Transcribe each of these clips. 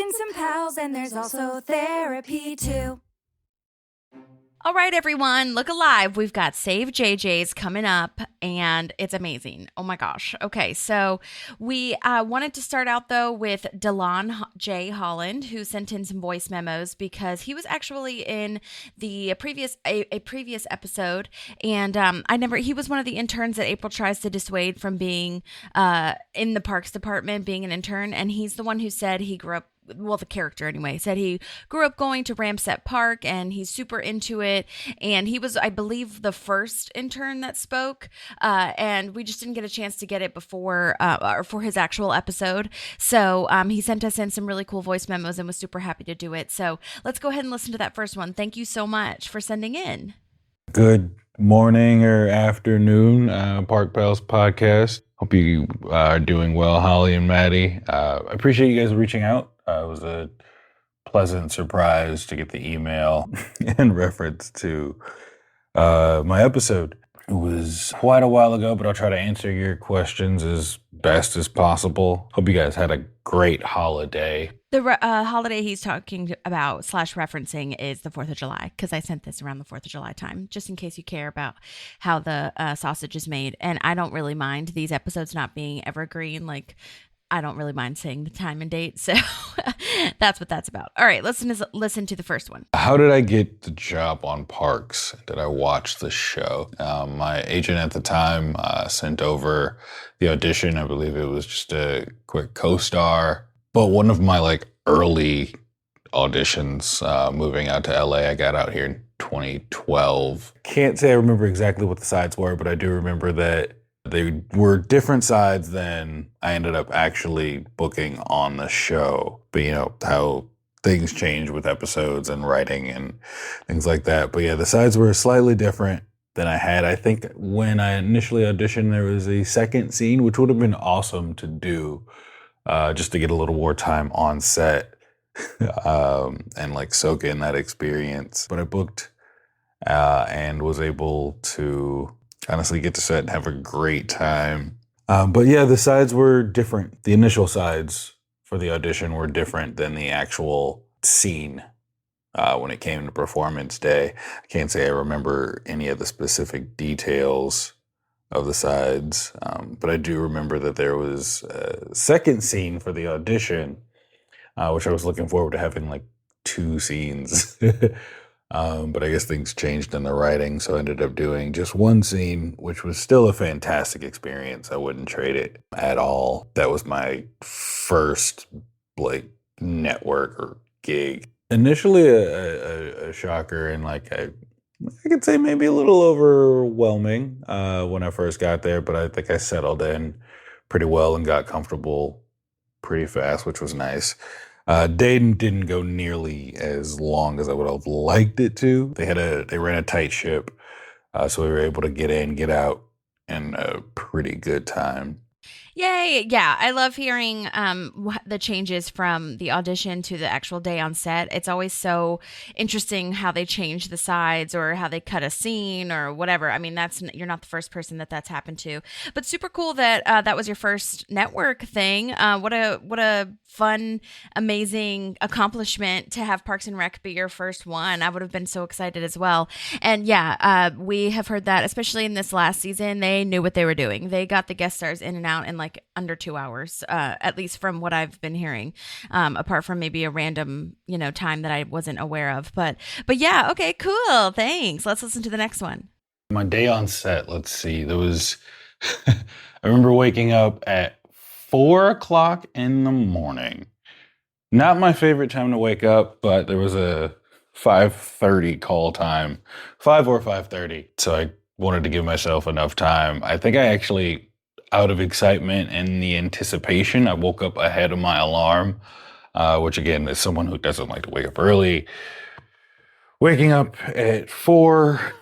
bring some pals, and there's also therapy too. All right, everyone, look alive. We've got Save JJ's coming up, and it's amazing. Oh my gosh. Okay, so we wanted to start out, though, with Dalon J. Holland, who sent in some voice memos because he was actually in the previous episode, and he was one of the interns that April tries to dissuade from being in the parks department, being an intern, and he's the one who said he grew up, well, the character anyway, said he grew up going to Ramset Park and he's super into it. And he was, I believe, the first intern that spoke. And we just didn't get a chance to get it before or for his actual episode. So he sent us in some really cool voice memos and was super happy to do it. So let's go ahead and listen to that first one. Thank you so much for sending in. Good morning or afternoon, Park Pals podcast. Hope you are doing well, Holly and Maddie. I appreciate you guys reaching out. It was a pleasant surprise to get the email in reference to my episode. It was quite a while ago, but I'll try to answer your questions as best as possible. Hope you guys had a great holiday. The holiday he's talking about / referencing is the 4th of July, because I sent this around the 4th of July time, just in case you care about how the sausage is made. And I don't really mind these episodes not being evergreen. Like, I don't really mind saying the time and date. So that's what that's about. All right, listen to the first one. How did I get the job on Parks? Did I watch the show? My agent at the time sent over the audition. I believe it was just a quick co-star. But one of my early auditions moving out to LA, I got out here in 2012. Can't say I remember exactly what the sides were, but I do remember that they were different sides than I ended up actually booking on the show. But you know, how things change with episodes and writing and things like that. But yeah, the sides were slightly different than I had. I think when I initially auditioned, there was a second scene, which would have been awesome to do, just to get a little more time on set and soak in that experience. But I booked and was able to honestly get to set and have a great time. But yeah, the sides were different. The initial sides for the audition were different than the actual scene when it came to performance day. I can't say I remember any of the specific details of the sides, but I do remember that there was a second scene for the audition, which I was looking forward to having 2 scenes. But I guess things changed in the writing, so I ended up doing just 1 scene, which was still a fantastic experience. I wouldn't trade it at all. That was my first network or gig. Initially a shocker, and I could say maybe a little overwhelming when I first got there, but I think I settled in pretty well and got comfortable pretty fast, which was nice. Day didn't go nearly as long as I would have liked it to. They ran a tight ship, so we were able to get in, get out in a pretty good time. Yay. Yeah. I love hearing the changes from the audition to the actual day on set. It's always so interesting how they change the sides or how they cut a scene or whatever. I mean, you're not the first person that's happened to, but super cool that that was your first network thing. What a fun, amazing accomplishment to have Parks and Rec be your first one. I would have been so excited as well. And yeah, we have heard that, especially in this last season, they knew what they were doing. They got the guest stars in and out in under 2 hours, at least from what I've been hearing, apart from maybe a random, time that I wasn't aware of. But yeah, okay, cool. Thanks. Let's listen to the next one. My day on set, let's see, there was, I remember waking up at 4:00 in the morning. Not my favorite time to wake up, but there was a 5:30 call time, 5 or 5:30. So I wanted to give myself enough time. I think I actually, out of excitement and the anticipation, I woke up ahead of my alarm, which again, is someone who doesn't like to wake up early. Waking up at 4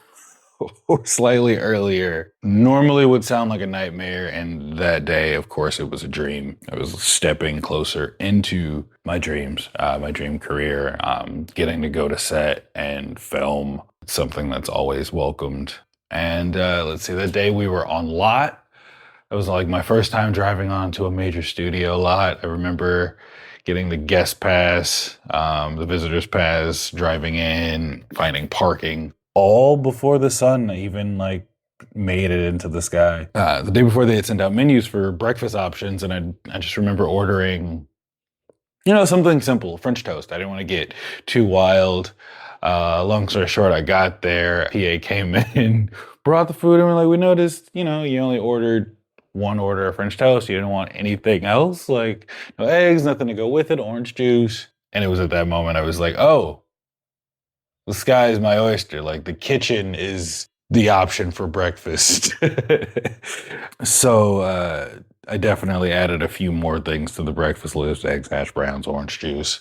or slightly earlier normally would sound like a nightmare, and that day, of course, it was a dream. I was stepping closer into my dreams, my dream career, getting to go to set and film, something that's always welcomed. And let's see, that day we were on lot. It was my first time driving onto a major studio lot. I remember getting the guest pass, the visitor's pass, driving in, finding parking, all before the sun even like made it into the sky. The day before, they had sent out menus for breakfast options, and I just remember ordering, something simple, French toast. I didn't want to get too wild. Long story short, I got there. PA came in, brought the food, and we're like, we noticed, you only ordered one order of French toast. You didn't want anything else, like no eggs, nothing to go with it, orange juice. And it was at that moment I was like, oh, the sky is my oyster. Like the kitchen is the option for breakfast. So I definitely added a few more things to the breakfast list: eggs, hash browns, orange juice.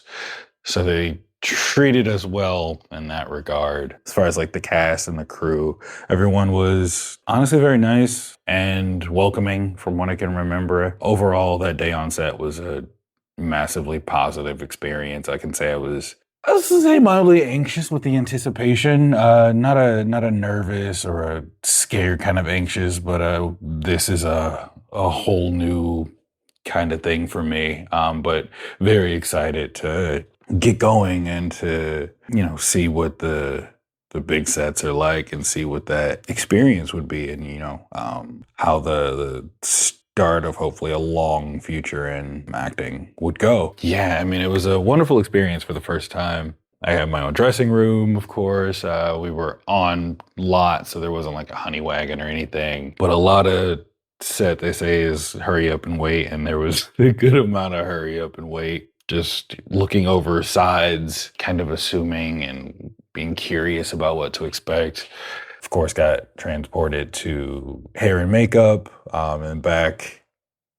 So they treated us well in that regard. As far as like the cast and the crew, everyone was honestly very nice and welcoming from what I can remember. Overall, that day on set was a massively positive experience. I can say I was mildly anxious with the anticipation. Not a nervous or a scared kind of anxious, but this is a whole new kind of thing for me. But very excited to get going and to see what the big sets are like and see what that experience would be, and how the start of hopefully a long future in acting would go. Yeah, I mean, it was a wonderful experience for the first time. I had my own dressing room, of course. We were on lot, so there wasn't like a honey wagon or anything, but a lot of set, they say, is hurry up and wait, and there was a good amount of hurry up and wait. Just looking over sides, kind of assuming and being curious about what to expect. Of course, got transported to hair and makeup, and back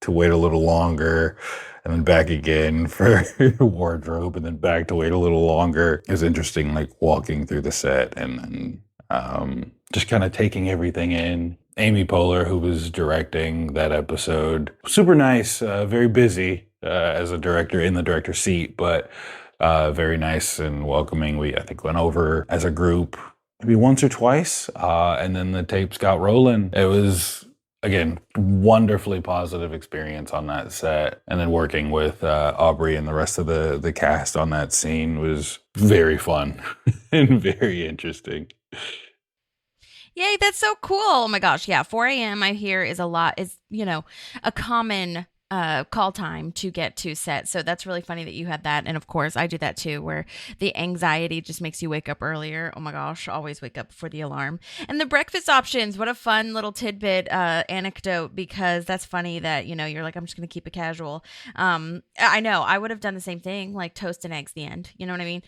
to wait a little longer, and then back again for wardrobe, and then back to wait a little longer. It was interesting, like walking through the set and just kind of taking everything in. Amy Poehler, who was directing that episode, super nice, very busy as a director in the director's seat, but very nice and welcoming. We, I think, went over as a group maybe once or twice, and then the tapes got rolling. It was, again, wonderfully positive experience on that set. And then working with Aubrey and the rest of the cast on that scene was very fun and very interesting. Yay, that's so cool. Oh my gosh. Yeah, 4 a.m. I hear is a common call time to get to set. So that's really funny that you had that. And of course, I do that too, where the anxiety just makes you wake up earlier. Oh my gosh, always wake up before the alarm. And the breakfast options, what a fun little tidbit anecdote, because that's funny that, you're like, I'm just going to keep it casual. I know, I would have done the same thing, like toast and eggs the end. You know what I mean?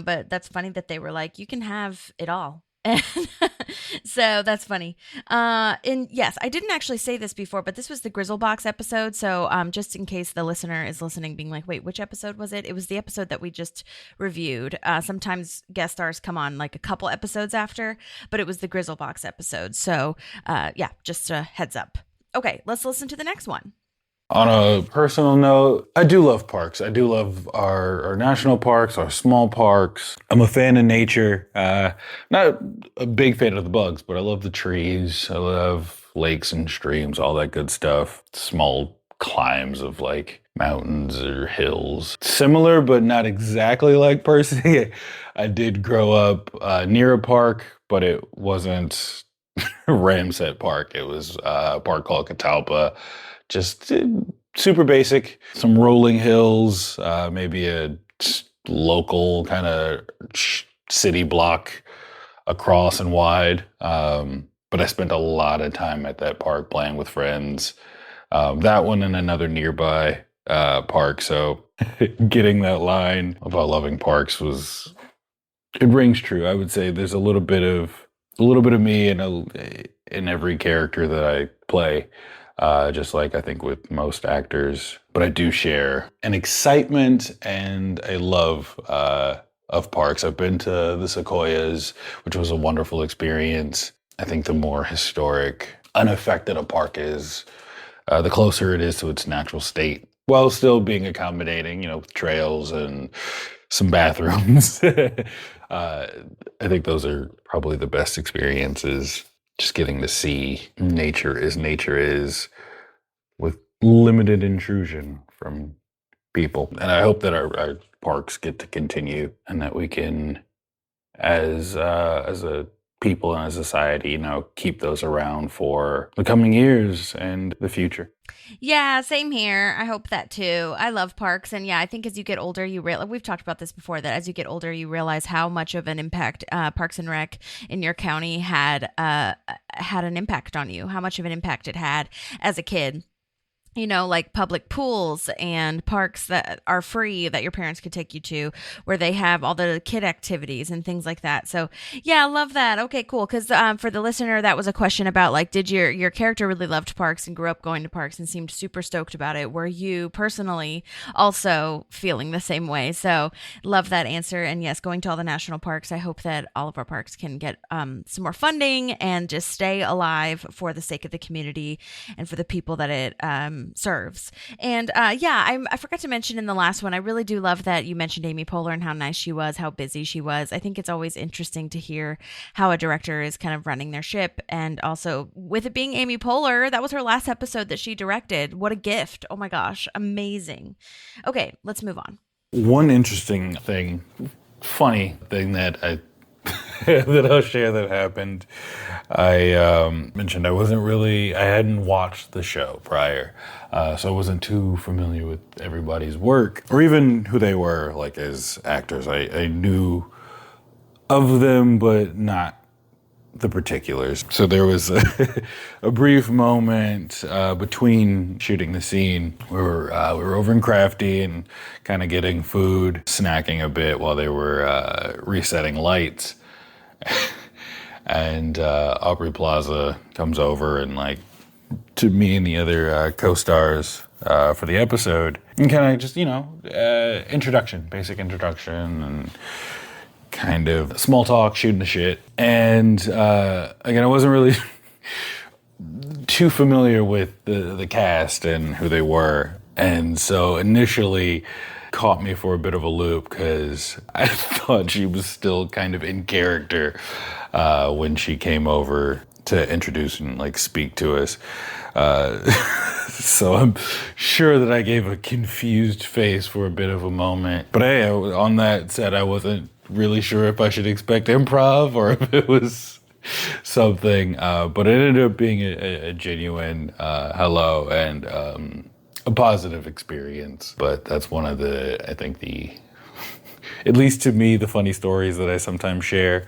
But that's funny that they were like, you can have it all. So that's funny. And yes, I didn't actually say this before, but this was the Gryzzlbox episode. So just in case the listener is listening being like, wait, which episode was it? It was the episode that we just reviewed. Sometimes guest stars come on like a couple episodes after, but it was the Gryzzlbox episode. So yeah, just a heads up. Okay, let's listen to the next one. On a personal note, I do love parks. I do love our national parks, our small parks. I'm a fan of nature. Not a big fan of the bugs, but I love the trees. I love lakes and streams, all that good stuff. Small climbs of like mountains or hills. Similar, but not exactly like Percy. I did grow up near a park, but it wasn't Ramset Park. It was a park called Catalpa. Just super basic, some rolling hills, maybe a local kind of city block across and wide. But I spent a lot of time at that park playing with friends. That one and another nearby park. So getting that line about loving parks it rings true. I would say there's a little bit of me in every character that I play. Just like I think with most actors, but I do share an excitement and a love of parks. I've been to the Sequoias, which was a wonderful experience. I think the more historic, unaffected a park is, the closer it is to its natural state, while still being accommodating, with trails and some bathrooms. I think those are probably the best experiences. Just getting to see nature as nature is, with limited intrusion from people. And I hope that our parks get to continue and that we can, as a people and a society, keep those around for the coming years and the future. Yeah, same here. I hope that too. I love parks. And yeah, I think as you get older, we've talked about this before, that as you get older, you realize how much of an impact Parks and Rec in your county had an impact on you, how much of an impact it had as a kid. Like public pools and parks that are free that your parents could take you to, where they have all the kid activities and things like that. So yeah, I love that. Okay, cool. Because for the listener, that was a question about like, did your character really loved parks and grew up going to parks and seemed super stoked about it? Were you personally also feeling the same way? So love that answer. And yes, going to all the national parks, I hope that all of our parks can get some more funding and just stay alive for the sake of the community and for the people that it serves. And I forgot to mention in the last one, I really do love that you mentioned Amy Poehler and how nice she was, how busy she was. I think it's always interesting to hear how a director is kind of running their ship. And also with it being Amy Poehler, that was her last episode that she directed. What a gift. Oh my gosh. Amazing. Okay, let's move on. One interesting thing, funny thing that that I'll share that happened. I mentioned I hadn't watched the show prior, so I wasn't too familiar with everybody's work or even who they were, like as actors. I knew of them, but not the particulars. So there was a brief moment between shooting the scene where we were over in Crafty and kind of getting food, snacking a bit while they were resetting lights. And Aubrey Plaza comes over and to me and the other co-stars for the episode and kind of just, basic introduction and kind of small talk, shooting the shit. And again, I wasn't really too familiar with the cast and who they were. And so initially caught me for a bit of a loop because I thought she was still kind of in character when she came over to introduce and speak to us. So I'm sure that I gave a confused face for a bit of a moment. But hey, on that set, I wasn't really sure if I should expect improv or if it was something. But it ended up being a genuine hello and a positive experience. But that's one of the, I think at least to me, the funny stories that I sometimes share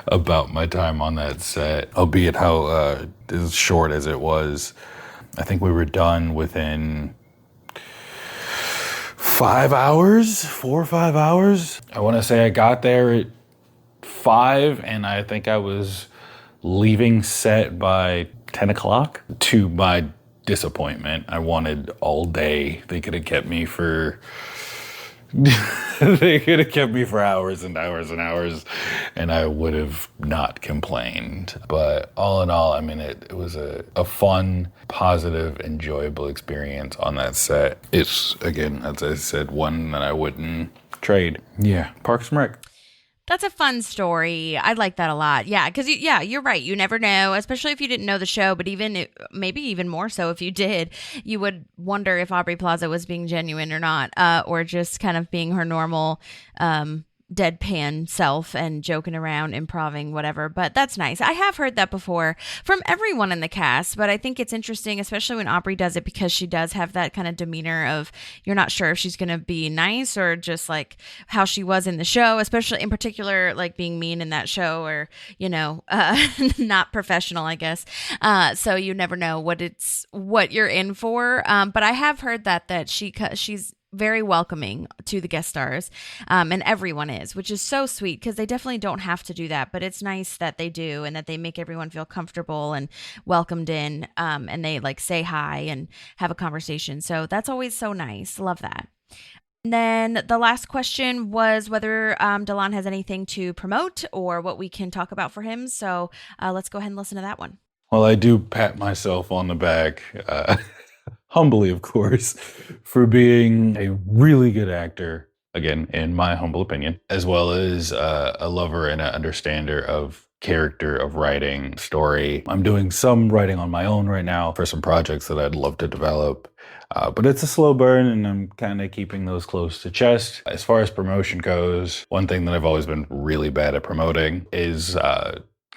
about my time on that set, albeit how as short as it was. I think we were done within 4 or 5 hours. I want to say I got there at 5 and I think I was leaving set by 10 o'clock. To my disappointment, I wanted all day. They could have kept me for hours and hours and hours, and I would have not complained. But all in all, I mean, it was a fun, positive, enjoyable experience on that set. It's, again, as I said, one that I wouldn't trade. Yeah, Parks and Rec. That's a fun story. I like that a lot. Yeah, because you're right. You never know, especially if you didn't know the show. But maybe even more so if you did, you would wonder if Aubrey Plaza was being genuine or not, or just kind of being her normal deadpan self and joking around, improving, whatever. But that's nice. I have heard that before from everyone in the cast, but I think it's interesting, especially when Aubrey does it, because she does have that kind of demeanor of you're not sure if she's going to be nice or just like how she was in the show, especially in particular, like being mean in that show or, not professional, I guess. So you never know what you're in for. But I have heard that she's very welcoming to the guest stars, and everyone is, which is so sweet because they definitely don't have to do that, but it's nice that they do and that they make everyone feel comfortable and welcomed in, and they say hi and have a conversation. So that's always so nice. Love that. And then the last question was whether Dalon has anything to promote or what we can talk about for him. So let's go ahead and listen to that one. Well, I do pat myself on the back, humbly, of course, for being a really good actor, again, in my humble opinion, as well as a lover and an understander of character, of writing, story. I'm doing some writing on my own right now for some projects that I'd love to develop. But it's a slow burn, and I'm kind of keeping those close to chest. As far as promotion goes, one thing that I've always been really bad at promoting is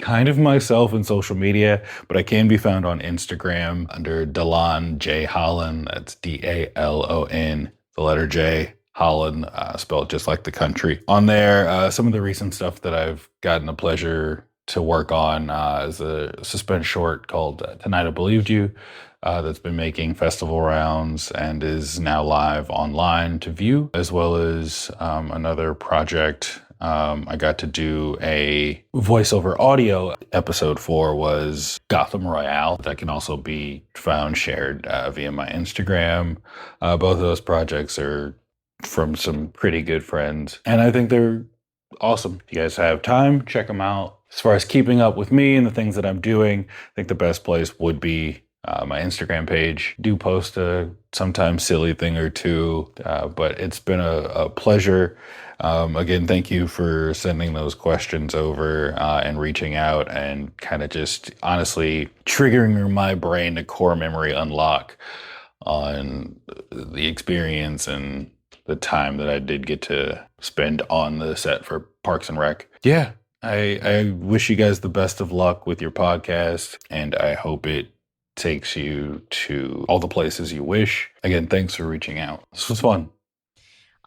kind of myself in social media, but I can be found on Instagram under Dalon J Holland. That's Dalon, the letter J, Holland, spelled just like the country. On there, some of the recent stuff that I've gotten the pleasure to work on is a suspense short called Tonight I Believed You, that's been making festival rounds and is now live online to view, as well as another project. I got to do a voiceover audio. Episode 4 was Gotham Royale. That can also be found shared via my Instagram. Both of those projects are from some pretty good friends, and I think they're awesome. If you guys have time, check them out. As far as keeping up with me and the things that I'm doing, I think the best place would be my Instagram page. Do post a sometimes silly thing or two, but it's been a pleasure. Again, thank you for sending those questions over and reaching out and kind of just honestly triggering my brain to core memory unlock on the experience and the time that I did get to spend on the set for Parks and Rec. Yeah, I wish you guys the best of luck with your podcast, and I hope it takes you to all the places you wish. Again, thanks for reaching out. This was fun.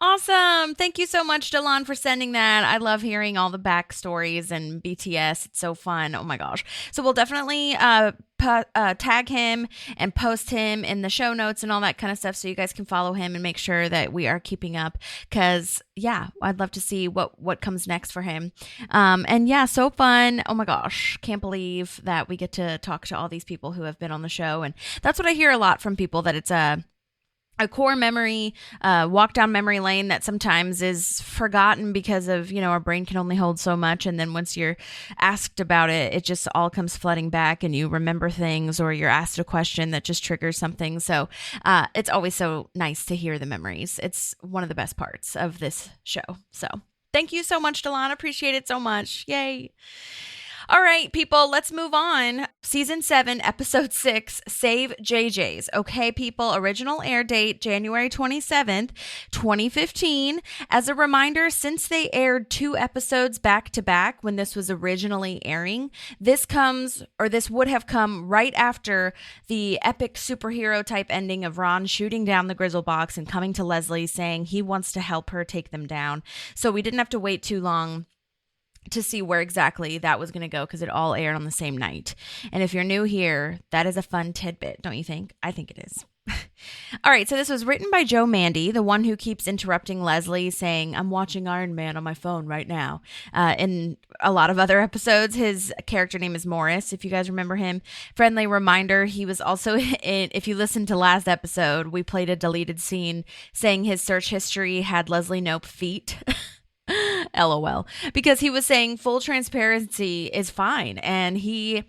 Awesome. Thank you so much, Dalon, for sending that. I love hearing all the backstories and BTS. It's so fun. Oh my gosh. So we'll definitely tag him and post him in the show notes and all that kind of stuff so you guys can follow him and make sure that we are keeping up, because yeah, I'd love to see what comes next for him. And yeah, so fun. Oh my gosh. Can't believe that we get to talk to all these people who have been on the show. And that's what I hear a lot from people, that it's a core memory, walk down memory lane that sometimes is forgotten because of, our brain can only hold so much. And then once you're asked about it, it just all comes flooding back and you remember things, or you're asked a question that just triggers something. So it's always so nice to hear the memories. It's one of the best parts of this show. So thank you so much, Dalon. Appreciate it so much. Yay. All right, people, let's move on. Season 7, Episode 6, Save JJ's. Okay, people, original air date, January 27th, 2015. As a reminder, since they aired 2 episodes back to back when this was originally airing, this would have come right after the epic superhero type ending of Ron shooting down the Gryzzlbox and coming to Leslie saying he wants to help her take them down. So we didn't have to wait too long to see where exactly that was going to go, because it all aired on the same night. And if you're new here, that is a fun tidbit, don't you think? I think it is. All right, so this was written by Joe Mandy, the one who keeps interrupting Leslie saying, I'm watching Iron Man on my phone right now. In a lot of other episodes, his character name is Morris, if you guys remember him. Friendly reminder, he was also in, if you listened to last episode, we played a deleted scene saying his search history had Leslie Knope feet. LOL, because he was saying full transparency is fine and he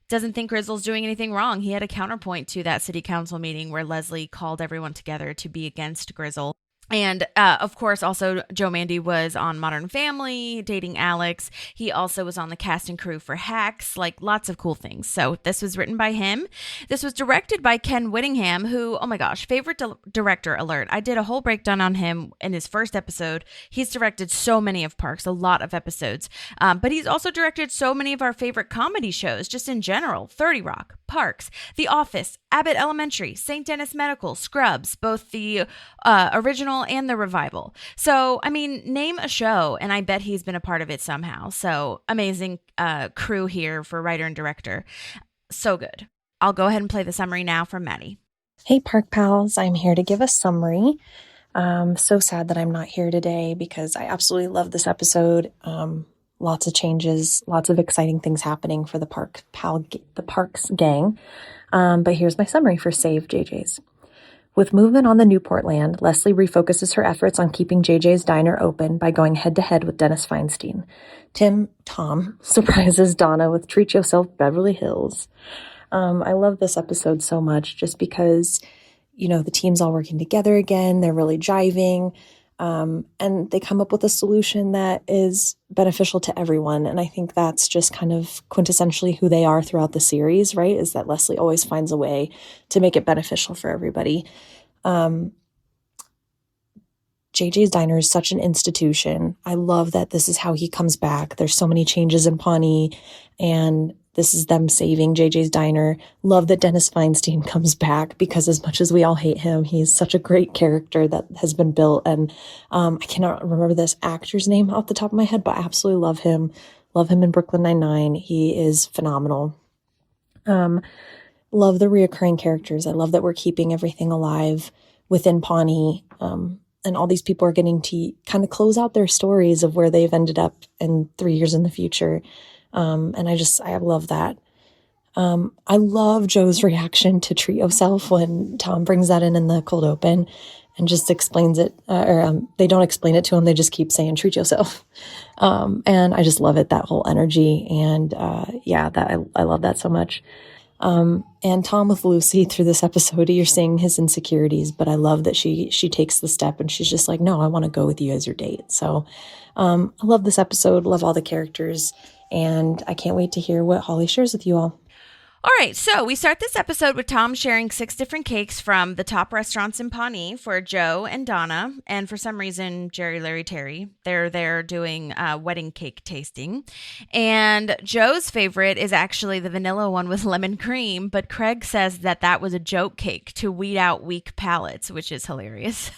doesn't think Gryzzl's doing anything wrong. He had a counterpoint to that city council meeting where Leslie called everyone together to be against Gryzzl. And of course, also Joe Mandy was on Modern Family, dating Alex. He also was on the cast and crew for Hacks, like lots of cool things. So this was written by him. This was directed by Ken Whittingham, who, oh my gosh, favorite director alert. I did a whole breakdown on him in his first episode. He's directed so many of Parks, a lot of episodes. But he's also directed so many of our favorite comedy shows, just in general. 30 Rock, Parks, The Office, Abbott Elementary, St. Dennis Medical, Scrubs, both the original and the revival. So, I mean, name a show, and I bet he's been a part of it somehow. So, amazing crew here for writer and director. So good. I'll go ahead and play the summary now from Maddie. Hey, Park Pals. I'm here to give a summary. So sad that I'm not here today because I absolutely love this episode. Lots of changes, lots of exciting things happening for the Parks gang. But here's my summary for Save JJ's. With movement on the Newport land, Leslie refocuses her efforts on keeping JJ's diner open by going head-to-head with Dennis Feinstein. Tom surprises Donna with Treat Yourself Beverly Hills. I love this episode so much just because, the team's all working together again. They're really jiving. And they come up with a solution that is beneficial to everyone. And I think that's just kind of quintessentially who they are throughout the series, right? Is that Leslie always finds a way to make it beneficial for everybody. JJ's Diner is such an institution. I love that this is how he comes back. There's so many changes in Pawnee, and this is them saving JJ's Diner. Love that Dennis Feinstein comes back, because as much as we all hate him, he's such a great character that has been built. And I cannot remember this actor's name off the top of my head, but I absolutely love him. Love him in Brooklyn Nine-Nine. He is phenomenal. Love the reoccurring characters. I love that we're keeping everything alive within Pawnee. And all these people are getting to kind of close out their stories of where they've ended up in 3 years in the future. And I love that. I love Joe's reaction to treat yourself when Tom brings that in the cold open and just explains it, they don't explain it to him. They just keep saying, treat yourself. And I just love it, that whole energy. And, I love that so much. And Tom with Lucy through this episode, you're seeing his insecurities, but I love that she takes the step and she's just like, no, I want to go with you as your date. So, I love this episode, love all the characters, and I can't wait to hear what Holly shares with you all. All right, so we start this episode with Tom sharing 6 different cakes from the top restaurants in Pawnee for Joe and Donna, and for some reason, Jerry, Larry, Terry. They're there doing wedding cake tasting. And Joe's favorite is actually the vanilla one with lemon cream, but Craig says that was a joke cake to weed out weak palates, which is hilarious.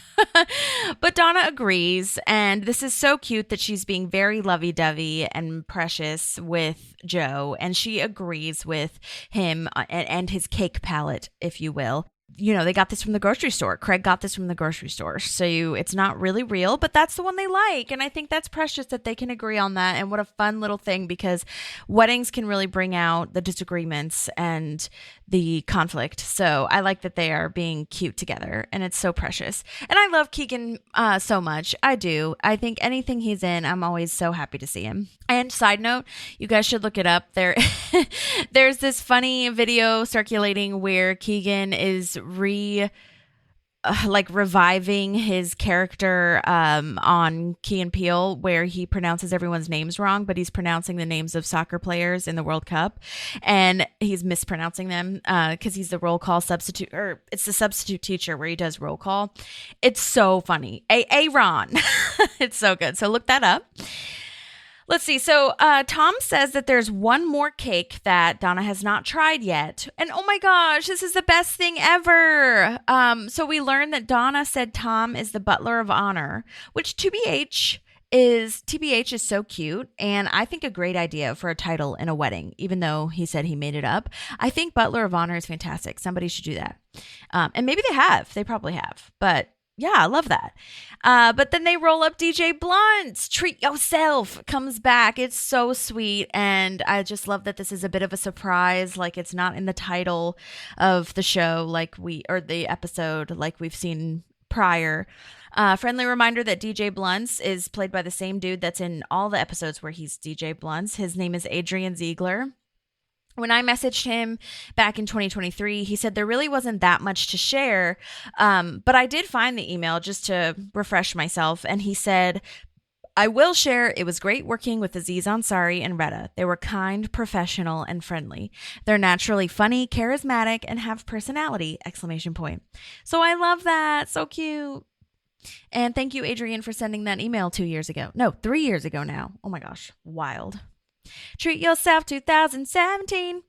But Donna agrees, and this is so cute that she's being very lovey-dovey and precious with Joe, and she agrees with him and his cake palette, if you will. You know, they got this from the grocery store. Craig got this from the grocery store. So it's not really real, but that's the one they like. And I think that's precious that they can agree on that. And what a fun little thing, because weddings can really bring out the disagreements and the conflict. So I like that they are being cute together, and it's so precious. And I love Keegan so much. I do. I think anything he's in, I'm always so happy to see him. And side note, you guys should look it up. There's this funny video circulating where Keegan is reviving his character on Key and Peele, where he pronounces everyone's names wrong, but he's pronouncing the names of soccer players in the World Cup, and he's mispronouncing them because he's the roll call substitute, or it's the substitute teacher where he does roll call. It's so funny. Aaron. It's so good. So look that up. Let's see. So Tom says that there's one more cake that Donna has not tried yet. And oh my gosh, this is the best thing ever. So we learned that Donna said Tom is the butler of honor, which TBH is so cute. And I think a great idea for a title in a wedding, even though he said he made it up. I think butler of honor is fantastic. Somebody should do that. And maybe they have. They probably have. But yeah, I love that. But then they roll up DJ Blunt's Treat Yourself comes back. It's so sweet. And I just love that this is a bit of a surprise. Like, it's not in the title of the show or the episode like we've seen prior. Friendly reminder that DJ Blunt's is played by the same dude that's in all the episodes where he's DJ Blunt's. His name is Adrian Ziegler. When I messaged him back in 2023, he said there really wasn't that much to share, but I did find the email just to refresh myself, and he said, I will share, it was great working with Aziz Ansari and Retta. They were kind, professional, and friendly. They're naturally funny, charismatic, and have personality, ! So I love that. So cute. And thank you, Adrian, for sending that email 2 years ago. No, 3 years ago now. Oh my gosh. Wild. Treat Yourself 2017.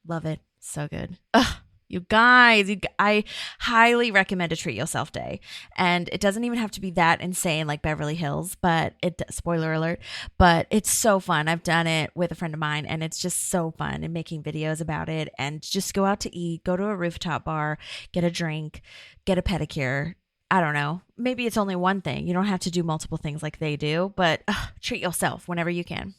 Love it. So good. Ugh, you guys, I highly recommend a Treat Yourself Day. And it doesn't even have to be that insane like Beverly Hills, but spoiler alert, but it's so fun. I've done it with a friend of mine, and it's just so fun, and making videos about it, and just go out to eat, go to a rooftop bar, get a drink, get a pedicure. I don't know. Maybe it's only one thing. You don't have to do multiple things like they do, but treat yourself whenever you can.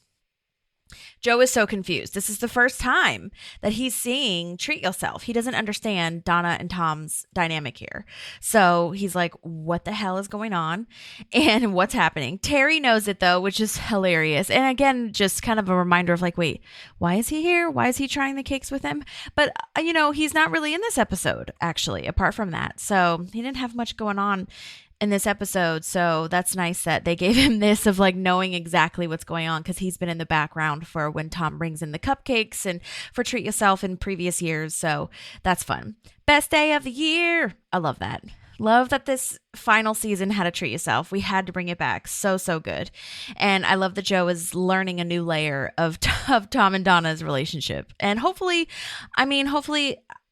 Joe is so confused. This is the first time that he's seeing Treat Yourself. He doesn't understand Donna and Tom's dynamic here. So he's like, what the hell is going on? And what's happening? Terry knows it though, which is hilarious. And again, just kind of a reminder of like, wait, why is he here? Why is he trying the cakes with him? But, he's not really in this episode, actually, apart from that. So he didn't have much going on in this episode, so that's nice that they gave him this of like knowing exactly what's going on, because he's been in the background for when Tom brings in the cupcakes and for Treat Yourself in previous years, so that's fun. Best day of the year. I love that. Love that this final season had a treat yourself. We had to bring it back. So, so good. And I love that Joe is learning a new layer of Tom and Donna's relationship. And hopefully,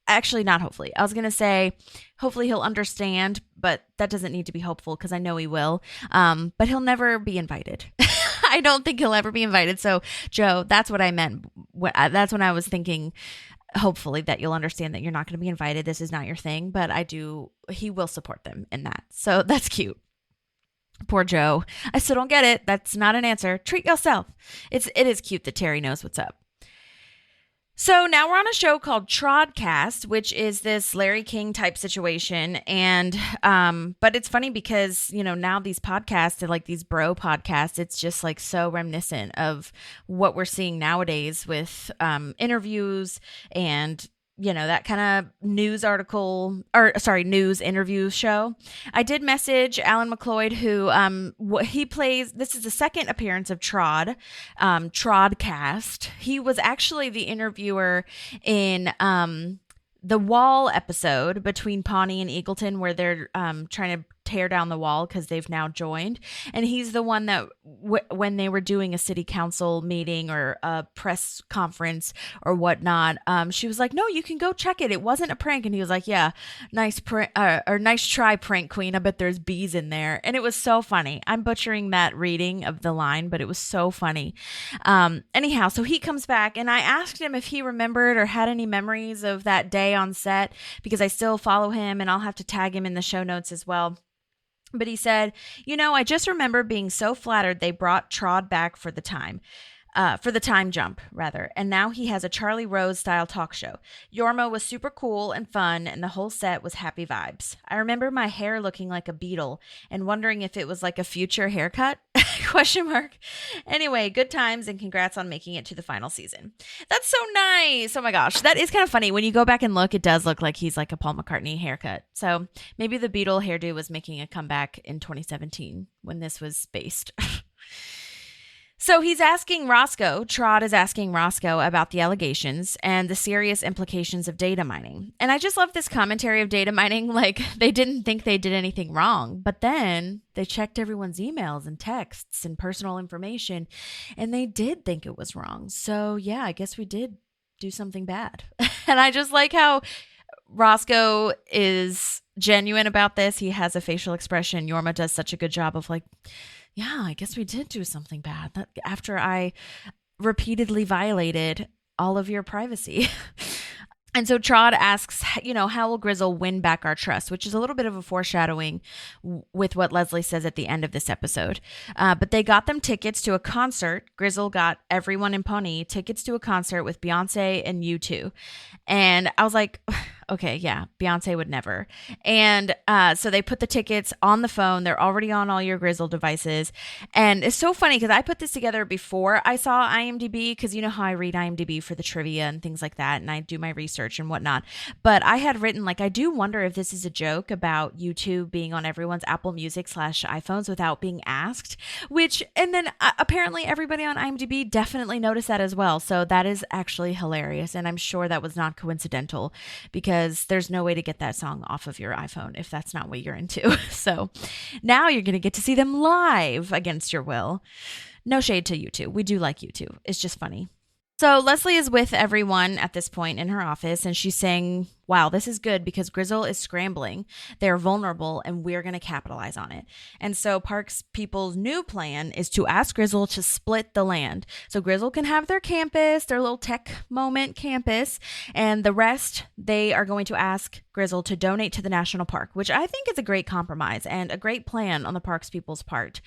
actually not hopefully. I was going to say, hopefully he'll understand, but that doesn't need to be hopeful because I know he will. But he'll never be invited. I don't think he'll ever be invited. So, Joe, that's what I meant. That's when I was thinking, hopefully that you'll understand that you're not going to be invited. This is not your thing, but he will support them in that. So that's cute. Poor Joe. I still don't get it. That's not an answer. Treat yourself. It is cute that Terry knows what's up. So now we're on a show called Trodcast, which is this Larry King type situation. And, but it's funny because, now these podcasts are like these bro podcasts. It's just like so reminiscent of what we're seeing nowadays with, interviews and, that kind of news interview show. I did message Alan McLeod, who he plays. This is the second appearance of Trodcast. He was actually the interviewer in the Wall episode between Pawnee and Eagleton, where they're trying to tear down the wall because they've now joined. And he's the one that when they were doing a city council meeting or a press conference or whatnot, she was like, no, you can go check it. It wasn't a prank. And he was like, yeah, nice try, prank queen. I bet there's bees in there. And it was so funny. I'm butchering that reading of the line, but it was so funny. Anyhow, so he comes back and I asked him if he remembered or had any memories of that day on set, because I still follow him and I'll have to tag him in the show notes as well. But he said, I just remember being so flattered they brought Trod back for the time jump, rather. And now he has a Charlie Rose style talk show. Yorma was super cool and fun, and the whole set was happy vibes. I remember my hair looking like a beetle and wondering if it was like a future haircut? ? Anyway, good times and congrats on making it to the final season. That's so nice. Oh my gosh. That is kind of funny. When you go back and look, it does look like he's like a Paul McCartney haircut. So maybe the beetle hairdo was making a comeback in 2017 when this was based. So he's asking Roscoe, Trod is asking Roscoe about the allegations and the serious implications of data mining. And I just love this commentary of data mining. Like, they didn't think they did anything wrong, but then they checked everyone's emails and texts and personal information, and they did think it was wrong. So yeah, I guess we did do something bad. And I just like how Roscoe is genuine about this. He has a facial expression. Yorma does such a good job of like, yeah, I guess we did do something bad after I repeatedly violated all of your privacy. And so Trod asks, how will Gryzzl win back our trust, which is a little bit of a foreshadowing with what Leslie says at the end of this episode. But they got them tickets to a concert. Gryzzl got everyone in Pawnee tickets to a concert with Beyonce and U2. And I was like, okay, yeah, Beyonce would never. And so they put the tickets on the phone. They're already on all your Gryzzl devices. And it's so funny because I put this together before I saw IMDb, because you know how I read IMDb for the trivia and things like that, and I do my research and whatnot. But I had written, like, I do wonder if this is a joke about YouTube being on everyone's Apple Music / iPhones without being asked, and then apparently everybody on IMDb definitely noticed that as well. So that is actually hilarious. And I'm sure that was not coincidental, because there's no way to get that song off of your iPhone if that's not what you're into. So now you're going to get to see them live against your will. No shade to YouTube. We do like YouTube. It's just funny. So Leslie is with everyone at this point in her office, and she's saying, wow, this is good because Gryzzl is scrambling. They're vulnerable, and we're going to capitalize on it. And so Parks People's new plan is to ask Gryzzl to split the land. So Gryzzl can have their campus, their little tech moment campus, and the rest, they are going to ask Gryzzl to donate to the national park, which I think is a great compromise and a great plan on the Parks People's part,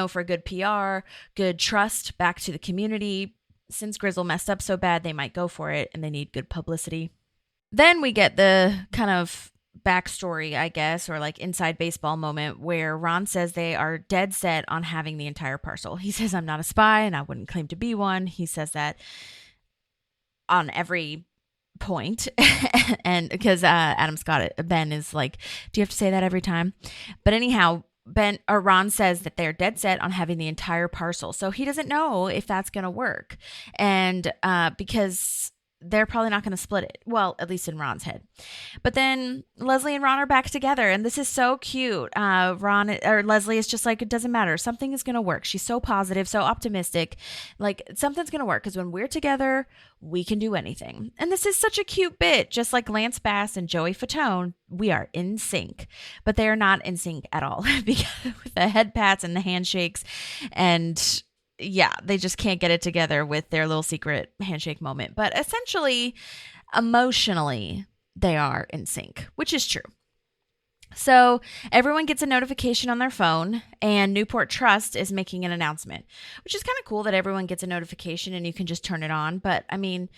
for good PR, good trust back to the community. Since Gryzzl messed up so bad, they might go for it, and they need good publicity. Then we get the kind of backstory, I guess, or like inside baseball moment where Ron says they are dead set on having the entire parcel. He says, I'm not a spy and I wouldn't claim to be one. He says that on every point. And because Adam Scott, Ben is like, do you have to say that every time? But anyhow, Ron says that they're dead set on having the entire parcel. So he doesn't know if that's going to work. And because they're probably not going to split it. Well, at least in Ron's head. But then Leslie and Ron are back together, and this is so cute. Leslie is just like, it doesn't matter. Something is going to work. She's so positive, so optimistic. Like, something's going to work because when we're together, we can do anything. And this is such a cute bit. Just like Lance Bass and Joey Fatone, we are in sync. But they are not in sync at all because with the head pats and the handshakes and... yeah, they just can't get it together with their little secret handshake moment. But essentially, emotionally, they are in sync, which is true. So everyone gets a notification on their phone, and Newport Trust is making an announcement, which is kind of cool that everyone gets a notification and you can just turn it on. But I mean,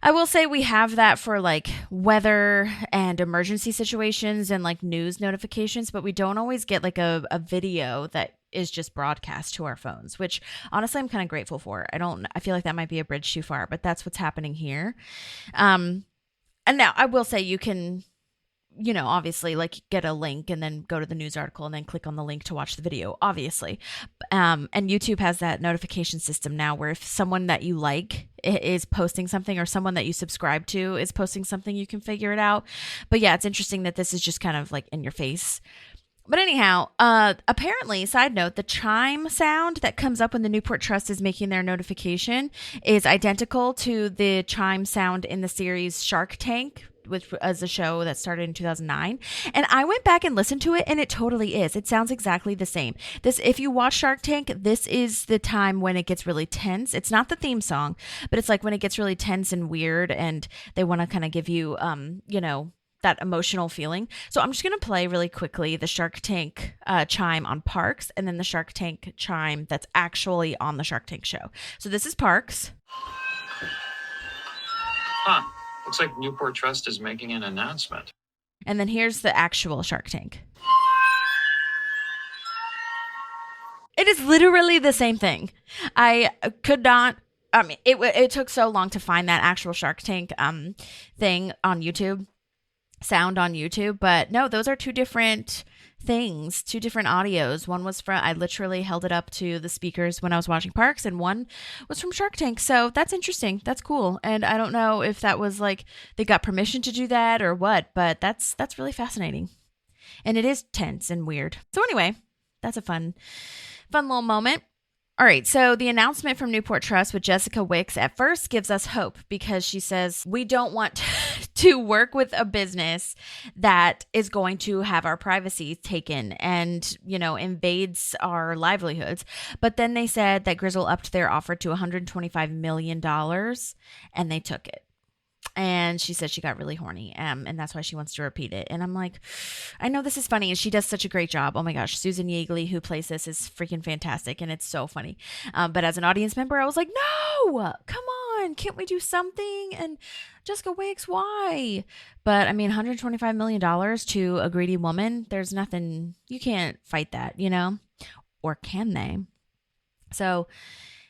I will say we have that for like weather and emergency situations and like news notifications, but we don't always get like a video that is just broadcast to our phones, which honestly I'm kind of grateful for. I feel like that might be a bridge too far, but that's what's happening here. And now I will say you can, obviously like get a link and then go to the news article and then click on the link to watch the video, obviously. And YouTube has that notification system now where if someone that you like is posting something or someone that you subscribe to is posting something, you can figure it out. But yeah, it's interesting that this is just kind of like in your face. But anyhow, apparently, side note, the chime sound that comes up when the Newport Trust is making their notification is identical to the chime sound in the series Shark Tank, which was a show that started in 2009. And I went back and listened to it, and it totally is. It sounds exactly the same. If you watch Shark Tank, this is the time when it gets really tense. It's not the theme song, but it's like when it gets really tense and weird, and they want to kind of give you, that emotional feeling. So I'm just going to play really quickly the Shark Tank chime on Parks and then the Shark Tank chime that's actually on the Shark Tank show. So this is Parks. Huh. Looks like Newport Trust is making an announcement. And then here's the actual Shark Tank. It is literally the same thing. I could not... I mean, it took so long to find that actual Shark Tank thing on YouTube. Sound on YouTube, but no, those are two different things, two different audios. One was I literally held it up to the speakers when I was watching Parks, and one was from Shark Tank. So that's interesting. That's cool. And I don't know if that was like they got permission to do that or what, but that's really fascinating. And it is tense and weird. So anyway, that's a fun little moment. All right, so the announcement from Newport Trust with Jessica Wicks at first gives us hope because she says, we don't want to work with a business that is going to have our privacy taken and, invades our livelihoods. But then they said that Gryzzl upped their offer to $125 million and they took it. And she said she got really horny, and that's why she wants to repeat it. And I'm like, I know this is funny, and she does such a great job. Oh my gosh, Susan Yeagley, who plays this, is freaking fantastic, and it's so funny. But as an audience member, I was like, no, come on, can't we do something? And Jessica Wicks, why? But I mean, $125 million to a greedy woman, there's nothing, you can't fight that, Or can they? So...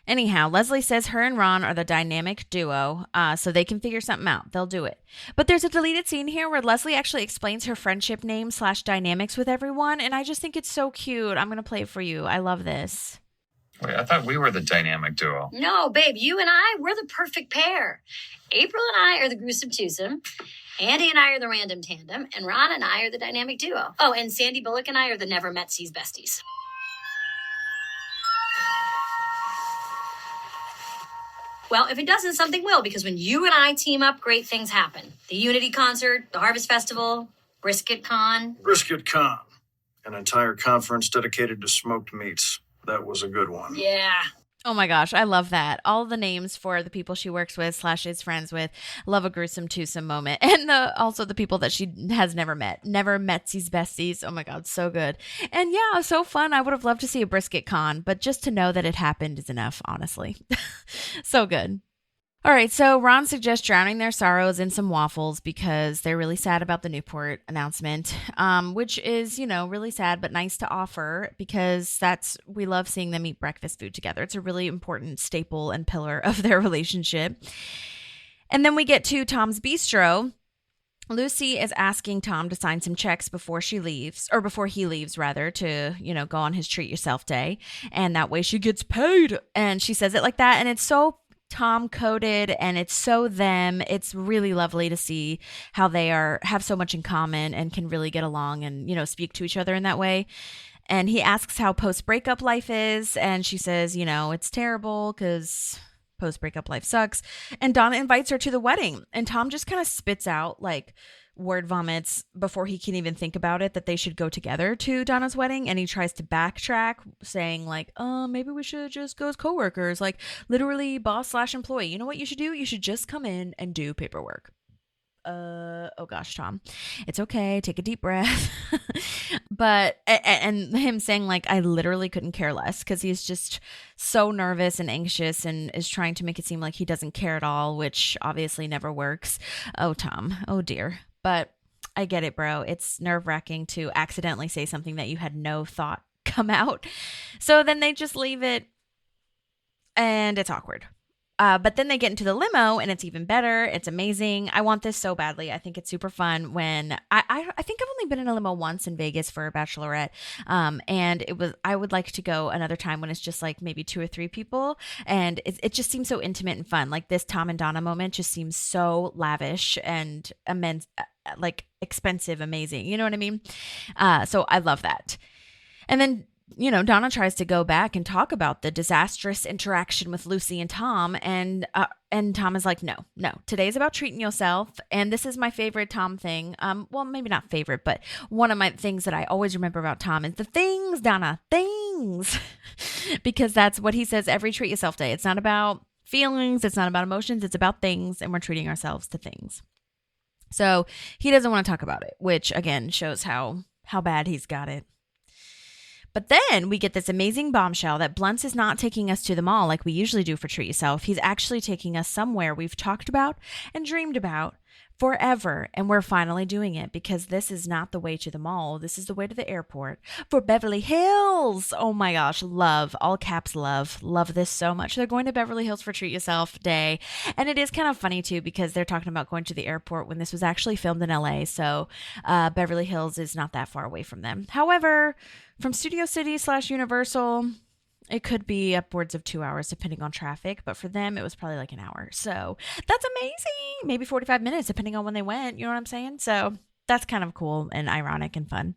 anyhow, Leslie says her and Ron are the dynamic duo, so they can figure something out. They'll do it. But there's a deleted scene here where Leslie actually explains her friendship name / dynamics with everyone, and I just think it's so cute. I'm going to play it for you. I love this. Wait, I thought we were the dynamic duo. No, babe, you and I, we're the perfect pair. April and I are the gruesome twosome. Andy and I are the random tandem, and Ron and I are the dynamic duo. Oh, and Sandy Bullock and I are the never met sees besties. Well, if it doesn't, something will, because when you and I team up, great things happen. The Unity concert, the Harvest Festival, Brisket Con. Brisket Con, an entire conference dedicated to smoked meats. That was a good one. Yeah. Oh my gosh, I love that. All the names for the people she works with / is friends with. Love a gruesome twosome moment. And also the people that she has never met. Never met these besties. Oh my God, so good. And yeah, so fun. I would have loved to see a Brisket Con, but just to know that it happened is enough, honestly. So good. All right, so Ron suggests drowning their sorrows in some waffles because they're really sad about the Newport announcement, which is, really sad but nice to offer because we love seeing them eat breakfast food together. It's a really important staple and pillar of their relationship. And then we get to Tom's Bistro. Lucy is asking Tom to sign some checks before he leaves, to, go on his treat yourself day. And that way she gets paid. And she says it like that. And it's so Tom coded, and it's so them. It's really lovely to see how they have so much in common and can really get along and, speak to each other in that way. And he asks how post-breakup life is, and she says, it's terrible because post-breakup life sucks. And Donna invites her to the wedding, and Tom just kind of spits out like word vomits before he can even think about it that they should go together to Donna's wedding, and he tries to backtrack saying like, maybe we should just go as coworkers, like literally boss/employee. You know what you should do? You should just come in and do paperwork. Oh gosh, Tom, it's okay, take a deep breath. But and him saying like, I literally couldn't care less, because he's just so nervous and anxious and is trying to make it seem like he doesn't care at all, which obviously never works. Oh, Tom, oh dear. But I get it, bro. It's nerve-wracking to accidentally say something that you had no thought come out. So then they just leave it, and it's awkward. But then they get into the limo, and it's even better. It's amazing. I want this so badly. I think it's super fun. When I think I've only been in a limo once in Vegas for a bachelorette, and I would like to go another time when it's just like maybe 2 or 3 people, and it just seems so intimate and fun. Like this Tom and Donna moment just seems so lavish and immense, like expensive, amazing. You know what I mean? So I love that. And then, Donna tries to go back and talk about the disastrous interaction with Lucy and Tom, and Tom is like, no, today's about treating yourself. And this is my favorite Tom thing. Well, maybe not favorite, but one of my things that I always remember about Tom is the things, Donna, things, because that's what he says every treat yourself day. It's not about feelings. It's not about emotions. It's about things, and we're treating ourselves to things. So he doesn't want to talk about it, which again shows how bad he's got it. But then we get this amazing bombshell that Blunt's is not taking us to the mall like we usually do for Treat Yourself. He's actually taking us somewhere we've talked about and dreamed about forever. And we're finally doing it, because this is not the way to the mall. This is the way to the airport for Beverly Hills. Oh my gosh. Love, all caps love this so much. They're going to Beverly Hills for Treat Yourself Day. And it is kind of funny too, because they're talking about going to the airport when this was actually filmed in LA. So Beverly Hills is not that far away from them. However, from Studio City / Universal, it could be upwards of 2 hours depending on traffic, but for them it was probably like an hour. So that's amazing. Maybe 45 minutes depending on when they went. You know what I'm saying? So that's kind of cool and ironic and fun.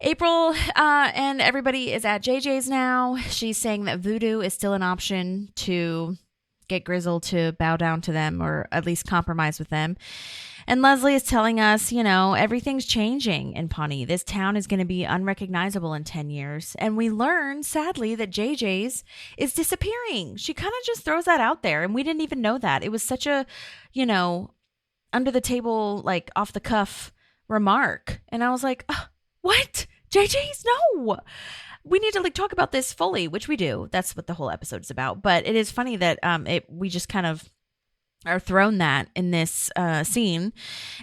April and everybody is at JJ's now. She's saying that voodoo is still an option to get Gryzzl to bow down to them, or at least compromise with them. And Leslie is telling us, everything's changing in Pawnee. This town is going to be unrecognizable in 10 years. And we learn, sadly, that JJ's is disappearing. She kind of just throws that out there, and we didn't even know that. It was such a, under the table, like off the cuff remark. And I was like, what? JJ's? No. We need to talk about this fully, which we do. That's what the whole episode is about. But it is funny that we just kind of are thrown that in this scene.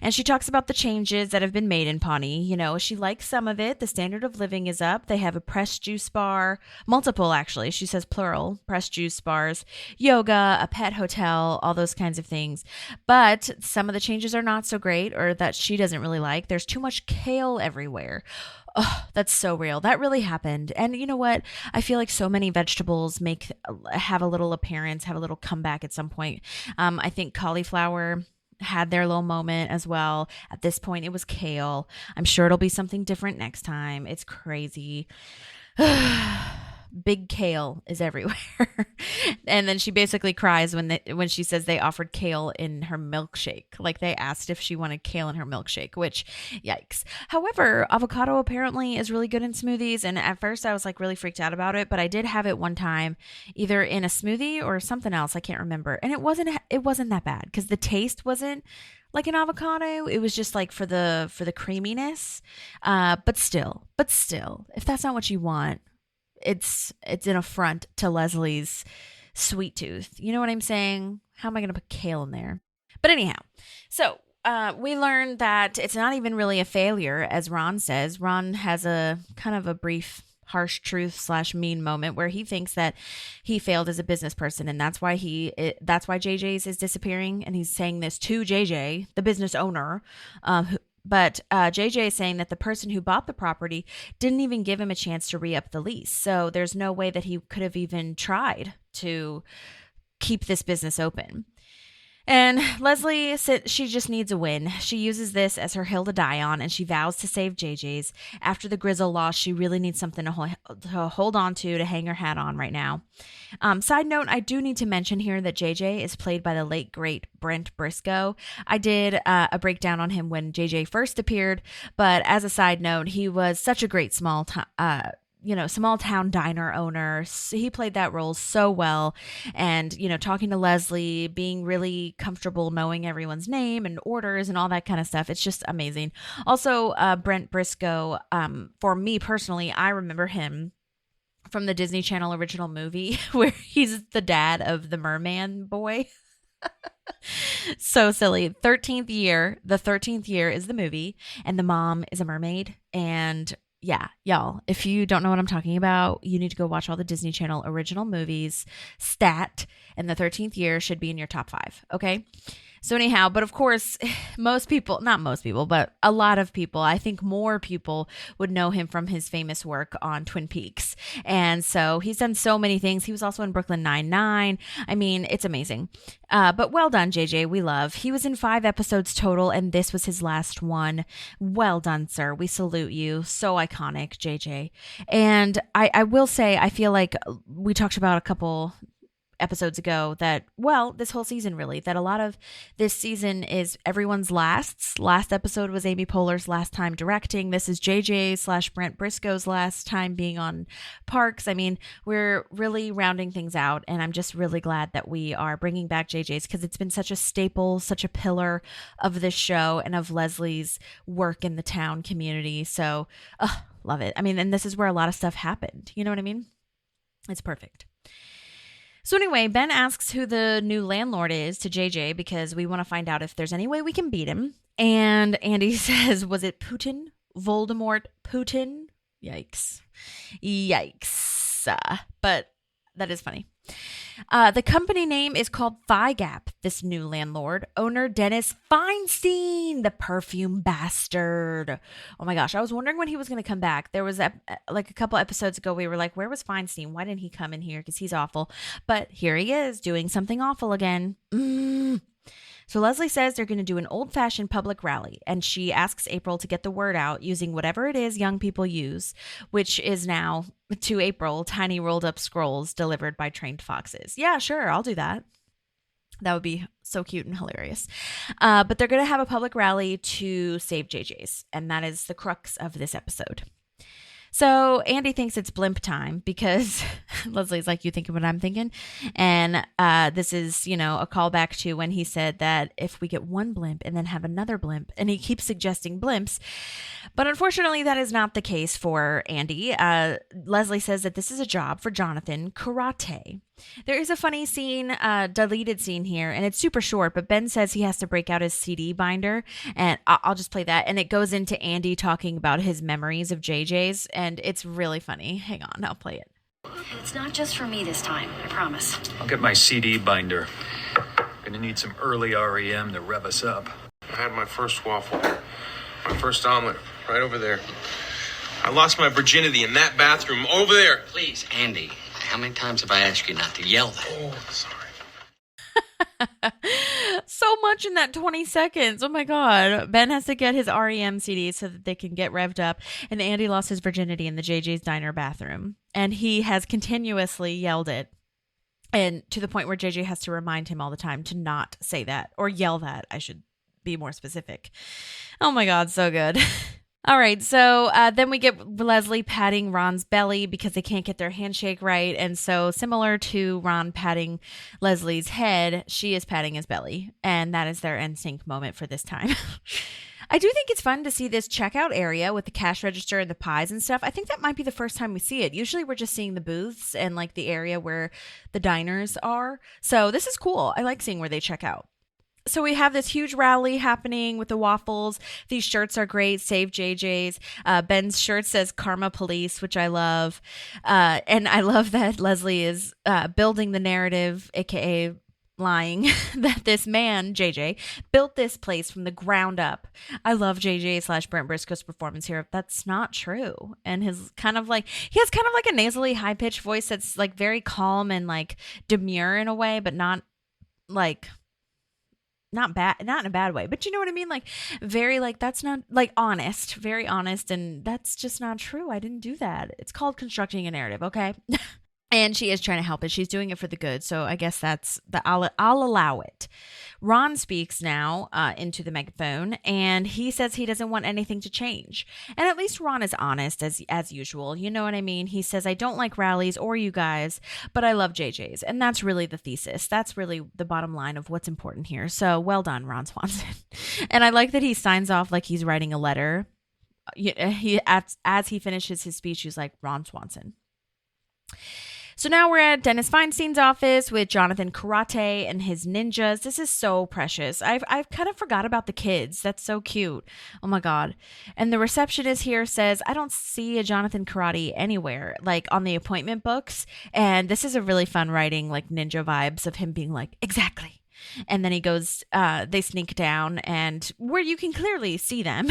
And she talks about the changes that have been made in Pawnee. She likes some of it. The standard of living is up. They have a pressed juice bar, multiple actually. She says plural, pressed juice bars, yoga, a pet hotel, all those kinds of things. But some of the changes are not so great, or that she doesn't really like. There's too much kale everywhere. Oh, that's so real. That really happened. And you know what? I feel like so many vegetables have a little appearance, have a little comeback at some point. I think cauliflower had their little moment as well. At this point, it was kale. I'm sure it'll be something different next time. It's crazy. Big kale is everywhere. And then she basically cries when she says they offered kale in her milkshake. Like they asked if she wanted kale in her milkshake, which yikes. However, avocado apparently is really good in smoothies. And at first I was like really freaked out about it, but I did have it one time either in a smoothie or something else. I can't remember. And it wasn't that bad, because the taste wasn't like an avocado. It was just like for the creaminess. But still, if that's not what you want, it's an affront to Leslie's sweet tooth. You know what I'm saying? How am I going to put kale in there? But anyhow, so we learned that it's not even really a failure, as Ron says. Ron has a kind of a brief harsh truth / mean moment where he thinks that he failed as a business person, and that's why JJ's is disappearing. And he's saying this to JJ, the business owner, But JJ is saying that the person who bought the property didn't even give him a chance to re-up the lease. So there's no way that he could have even tried to keep this business open. And Leslie said she just needs a win. She uses this as her hill to die on, and she vows to save JJ's. After the Gryzzl loss, she really needs something to hold on to hang her hat on right now. Side note, I do need to mention here that JJ is played by the late, great Brent Briscoe. I did a breakdown on him when JJ first appeared, but as a side note, he was such a great small town diner owner. He played that role so well. And, talking to Leslie, being really comfortable knowing everyone's name and orders and all that kind of stuff. It's just amazing. Also, Brent Briscoe, for me personally, I remember him from the Disney Channel original movie where he's the dad of the merman boy. So silly. 13th year. The 13th year is the movie, and the mom is a mermaid. And yeah, y'all, if you don't know what I'm talking about, you need to go watch all the Disney Channel original movies. Stat, and the 13th year should be in your top 5. Okay. So anyhow, but of course, not most people, but a lot of people, I think more people would know him from his famous work on Twin Peaks. And so he's done so many things. He was also in Brooklyn Nine-Nine. I mean, it's amazing. But well done, JJ. We love. He was in 5 episodes total, and this was his last one. Well done, sir. We salute you. So iconic, JJ. And I will say, I feel like we talked about a couple episodes ago that, well, this whole season really, that a lot of this season is everyone's last episode was Amy Poehler's last time directing. This is JJ/Brent Briscoe's last time being on Parks. I mean, we're really rounding things out, and I'm just really glad that we are bringing back JJ's, because it's been such a staple, such a pillar of this show and of Leslie's work in the town community. So love it. I mean, and this is where a lot of stuff happened. You know what I mean? It's perfect. So anyway, Ben asks who the new landlord is to JJ, because we want to find out if there's any way we can beat him. And Andy says, was it Putin? Voldemort Putin? Yikes. But that is funny. The company name is called Thigh Gap, this new landlord. Owner Dennis Feinstein, the perfume bastard. Oh my gosh, I was wondering when he was going to come back. There was like a couple episodes ago, we were like, where was Feinstein? Why didn't he come in here? Because he's awful. But here he is doing something awful again. So Leslie says they're going to do an old-fashioned public rally, and she asks April to get the word out using whatever it is young people use, which is now, to April, tiny rolled-up scrolls delivered by trained foxes. Yeah, sure, I'll do that. That would be so cute and hilarious. But they're going to have a public rally to save JJ's, and that is the crux of this episode. So Andy thinks it's blimp time because Leslie's like, you thinking what I'm thinking? And this is, a callback to when he said that if we get one blimp and then have another blimp, and he keeps suggesting blimps. But unfortunately, that is not the case for Andy. Leslie says that this is a job for Jonathan Karate. There is a funny scene, deleted scene here, and it's super short, but Ben says he has to break out his CD binder, and I'll just play that. And it goes into Andy talking about his memories of JJ's, and it's really funny. Hang on, I'll play it. It's not just for me this time, I promise. I'll get my CD binder. Gonna need some early REM to rev us up. I had my first waffle, my first omelet, right over there. I lost my virginity in that bathroom over there. Please, Andy, how many times have I asked you not to yell that? Oh, sorry. So much in that 20 seconds. Oh my God. Ben has to get his REM CD so that they can get revved up. And Andy lost his virginity in the JJ's Diner bathroom. And he has continuously yelled it. And to the point where JJ has to remind him all the time to not say that, or yell that. I should be more specific. Oh my God. So good. All right, so then we get Leslie patting Ron's belly because they can't get their handshake right. And so similar to Ron patting Leslie's head, she is patting his belly. And that is their NSYNC moment for this time. I do think it's fun to see this checkout area with the cash register and the pies and stuff. I think that might be the first time we see it. Usually we're just seeing the booths and like the area where the diners are. So this is cool. I like seeing where they check out. So we have this huge rally happening with the waffles. These shirts are great. Save JJ's. Ben's shirt says Karma Police, which I love. And I love that Leslie is building the narrative, aka lying that this man, JJ, built this place from the ground up. I love JJ / Brent Briscoe's performance here. That's not true. And he has kind of like a nasally high pitched voice that's like very calm and like demure in a way, but not bad, not in a bad way, but you know what I mean? Like very like, that's not like honest, very honest. And that's just not true. I didn't do that. It's called constructing a narrative. Okay. And she is trying to help it. She's doing it for the good. So I guess I'll allow it. Ron speaks now into the megaphone, and he says he doesn't want anything to change. And at least Ron is honest as usual. You know what I mean? He says, I don't like rallies or you guys, but I love JJ's. And that's really the thesis. That's really the bottom line of what's important here. So well done, Ron Swanson. And I like that he signs off like he's writing a letter. As he finishes his speech, he's like, Ron Swanson. So now we're at Dennis Feinstein's office with Jonathan Karate and his ninjas. This is so precious. I've kind of forgot about the kids. That's so cute. Oh my God. And the receptionist here says, I don't see a Jonathan Karate anywhere, like on the appointment books. And this is a really fun writing, like ninja vibes of him being like, exactly. And then he goes, they sneak down and where you can clearly see them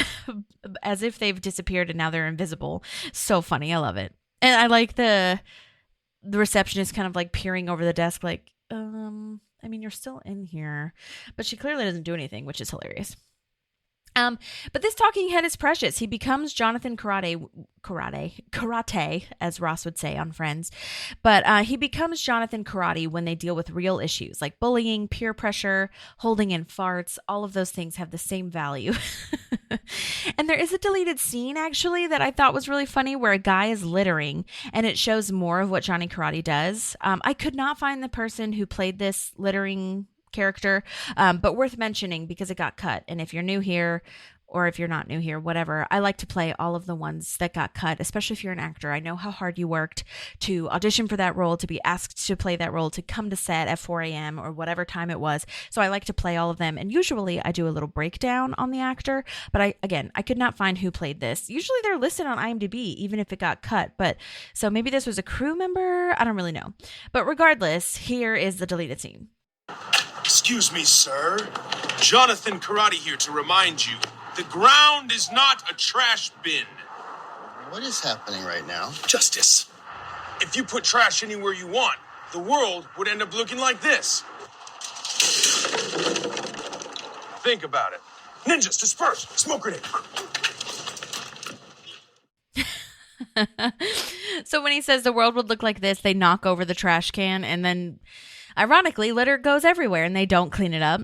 as if they've disappeared and now they're invisible. So funny. I love it. And I like the receptionist kind of like peering over the desk like, I mean, you're still in here. But she clearly doesn't do anything, which is hilarious. But this talking head is precious. He becomes Jonathan Karate, as Ross would say on Friends. But he becomes Jonathan Karate when they deal with real issues like bullying, peer pressure, holding in farts. All of those things have the same value. And there is a deleted scene, actually, that I thought was really funny where a guy is littering and it shows more of what Johnny Karate does. I could not find the person who played this littering character, but worth mentioning because it got cut. And if you're new here, or if you're not new here, whatever, I like to play all of the ones that got cut, especially if you're an actor. I know how hard you worked to audition for that role, to be asked to play that role, to come to set at 4 a.m. or whatever time it was. So I like to play all of them. And usually I do a little breakdown on the actor. But I could not find who played this. Usually they're listed on IMDb, even if it got cut. But so maybe this was a crew member. I don't really know. But regardless, here is the deleted scene. Excuse me, sir. Jonathan Karate here to remind you, the ground is not a trash bin. What is happening right now? Justice. If you put trash anywhere you want, the world would end up looking like this. Think about it. Ninjas, disperse. Smoke grenade. So when he says the world would look like this, they knock over the trash can and then ironically, litter goes everywhere and they don't clean it up.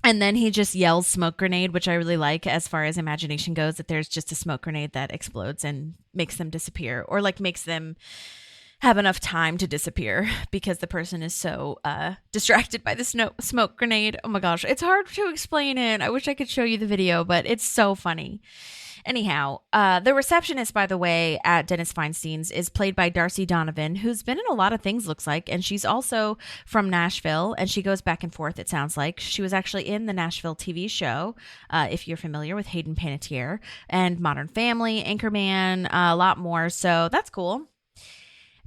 And then he just yells smoke grenade, which I really like as far as imagination goes, that there's just a smoke grenade that explodes and makes them disappear or like makes them have enough time to disappear because the person is so distracted by the smoke grenade. Oh my gosh, it's hard to explain it. I wish I could show you the video, but it's so funny. Anyhow, the receptionist, by the way, at Dennis Feinstein's is played by Darcy Donovan, who's been in a lot of things, looks like. And she's also from Nashville, and she goes back and forth, it sounds like. She was actually in the Nashville TV show, if you're familiar with Hayden Panettiere, and Modern Family, Anchorman, a lot more. So that's cool.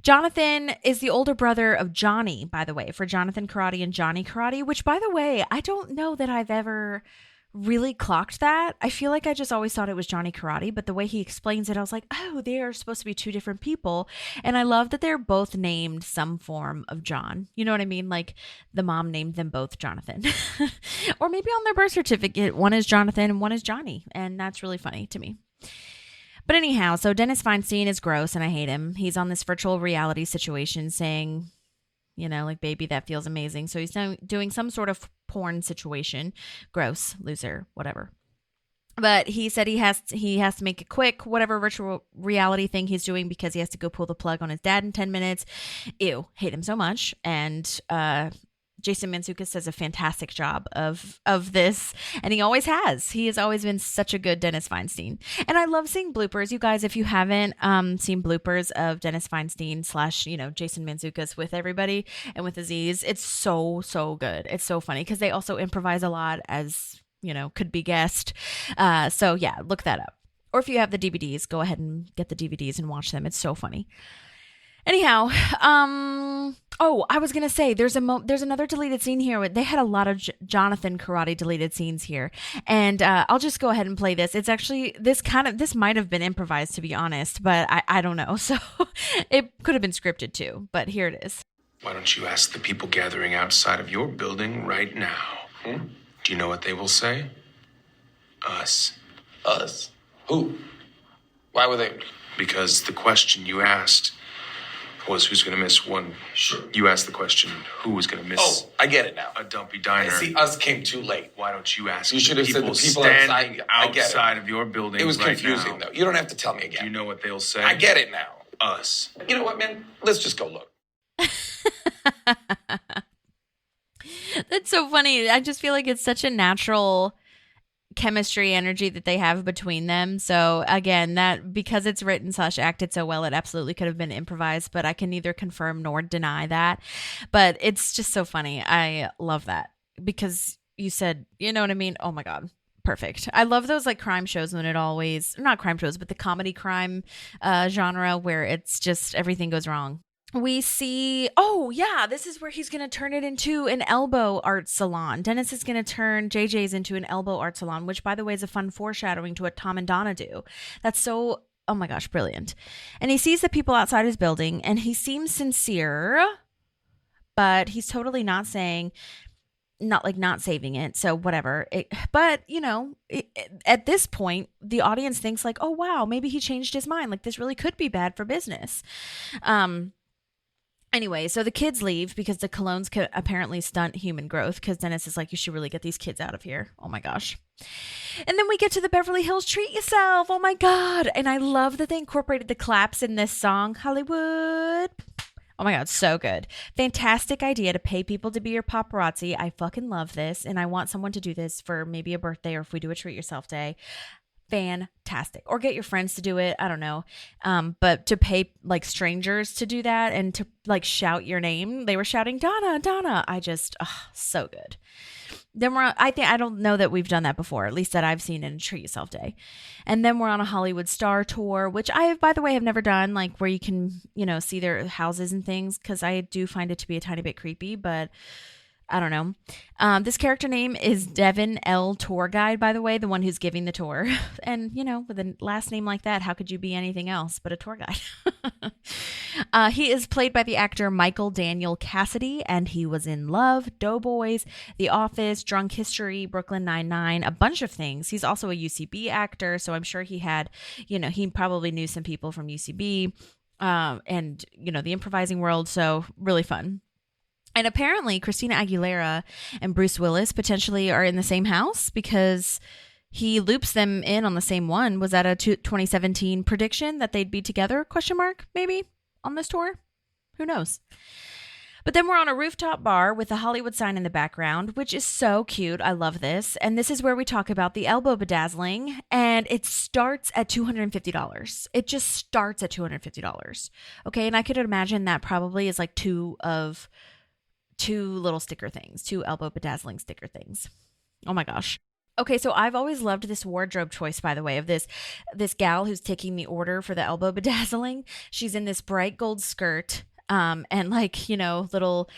Jonathan is the older brother of Johnny, by the way, for Jonathan Karate and Johnny Karate, which, by the way, I don't know that I've ever really clocked that. I feel like I just always thought it was Johnny Karate, but the way he explains it, I was like, oh, they are supposed to be two different people. And I love that they're both named some form of John. You know what I mean? Like the mom named them both Jonathan. Or maybe on their birth certificate, one is Jonathan and one is Johnny. And that's really funny to me. But anyhow, so Dennis Feinstein is gross and I hate him. He's on this virtual reality situation saying, you know, like, baby, that feels amazing. So he's doing some sort of porn situation. Gross, loser, whatever. But he said he has to make it quick, whatever virtual reality thing he's doing, because he has to go pull the plug on his dad in 10 minutes. Ew, hate him so much. And Jason Mantzoukas does a fantastic job of this, and he always has. He has always been such a good Dennis Feinstein. And I love seeing bloopers. You guys, if you haven't seen bloopers of Dennis Feinstein / Jason Mantzoukas with everybody and with Aziz, it's so good. It's so funny because they also improvise a lot, as could be guessed. So yeah, look that up. Or if you have the DVDs, go ahead and get the DVDs and watch them. It's so funny. Anyhow, oh, I was gonna say there's another deleted scene here. They had a lot of Jonathan karate deleted scenes here, and I'll just go ahead and play this. It's actually this might have been improvised, to be honest, but I don't know. So it could have been scripted too. But here it is. Why don't you ask the people gathering outside of your building right now? Do you know what they will say? Us. Us? Who? Why would they? Because the question you asked was who's going to miss one. Sure. You asked the question, who was going to miss. Oh, I get it now. A dumpy diner. See, us came too late. Why don't you ask You should have said the people standing outside. outside of your building? It was right confusing, now. though. You don't have to tell me again. Do you know what they'll say? I get it now. Us. You know what, man? Let's just go look. That's so funny. I just feel like it's such a natural chemistry energy that they have between them. So again, that because it's written / acted so well, it absolutely could have been improvised, but I can neither confirm nor deny that. But it's just so funny. I love that because you said, you know what I mean? Oh my God. Perfect. I love those like crime shows when it always, not crime shows, but the comedy crime genre where it's just everything goes wrong. We see, oh yeah, this is where he's going to turn it into an elbow art salon. Dennis is going to turn JJ's into an elbow art salon, which by the way is a fun foreshadowing to what Tom and Donna do. That's so, oh my gosh, brilliant. And he sees the people outside his building and he seems sincere, but he's totally not saving it. So whatever. But you know, at this point, the audience thinks like, oh wow, maybe he changed his mind. Like this really could be bad for business. Anyway, so the kids leave because the colognes could apparently stunt human growth because Dennis is like, you should really get these kids out of here. Oh my gosh. And then we get to the Beverly Hills treat yourself. Oh my God. And I love that they incorporated the claps in this song, Hollywood. Oh my God, so good. Fantastic idea to pay people to be your paparazzi. I fucking love this. And I want someone to do this for maybe a birthday or if we do a treat yourself day. Fantastic. Or get your friends to do it. I don't know. But to pay like strangers to do that and to like shout your name. They were shouting, Donna, Donna. So good. Then I don't know that we've done that before, at least that I've seen in Treat Yourself Day. And then we're on a Hollywood Star tour, which I, by the way, have never done, like where you can, see their houses and things. Cause I do find it to be a tiny bit creepy, but I don't know. This character name is Devin L. Tour Guide, by the way, the one who's giving the tour. And, with a last name like that, how could you be anything else but a tour guide? He is played by the actor Michael Daniel Cassidy, and he was in Love, Doughboys, The Office, Drunk History, Brooklyn Nine-Nine, a bunch of things. He's also a UCB actor, so I'm sure he had, he probably knew some people from UCB and, the improvising world, so really fun. And apparently Christina Aguilera and Bruce Willis potentially are in the same house because he loops them in on the same one. Was that a 2017 prediction that they'd be together? ? Maybe on this tour? Who knows? But then we're on a rooftop bar with a Hollywood sign in the background, which is so cute. I love this. And this is where we talk about the elbow bedazzling. And it starts at $250. It just starts at $250. Okay. And I could imagine that probably is like two little sticker things, 2 elbow bedazzling sticker things. Oh my gosh. Okay, so I've always loved this wardrobe choice, by the way, of this gal who's taking the order for the elbow bedazzling. She's in this bright gold skirt, and like, little,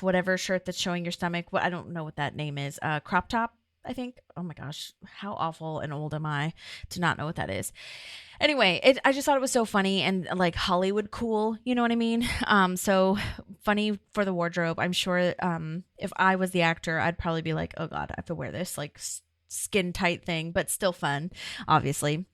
whatever shirt that's showing your stomach. I don't know what that name is. Crop top, I think. Oh my gosh, how awful and old am I to not know what that is? Anyway, I just thought it was so funny and like Hollywood cool, you know what I mean? So funny for the wardrobe. I'm sure if I was the actor, I'd probably be like, oh God, I have to wear this like skin tight thing, but still fun, obviously.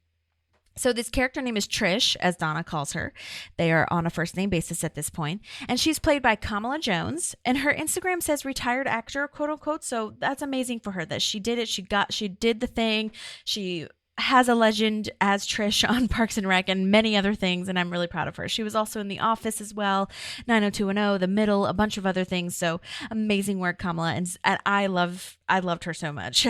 So this character name is Trish, as Donna calls her. They are on a first name basis at this point. And she's played by Kamala Jones. And her Instagram says retired actor, quote unquote. So that's amazing for her that she did it. She did the thing. She has a legend as Trish on Parks and Rec and many other things, and I'm really proud of her. She was also in The Office as well, 90210, The Middle, a bunch of other things. So amazing work, Kamala, and I loved her so much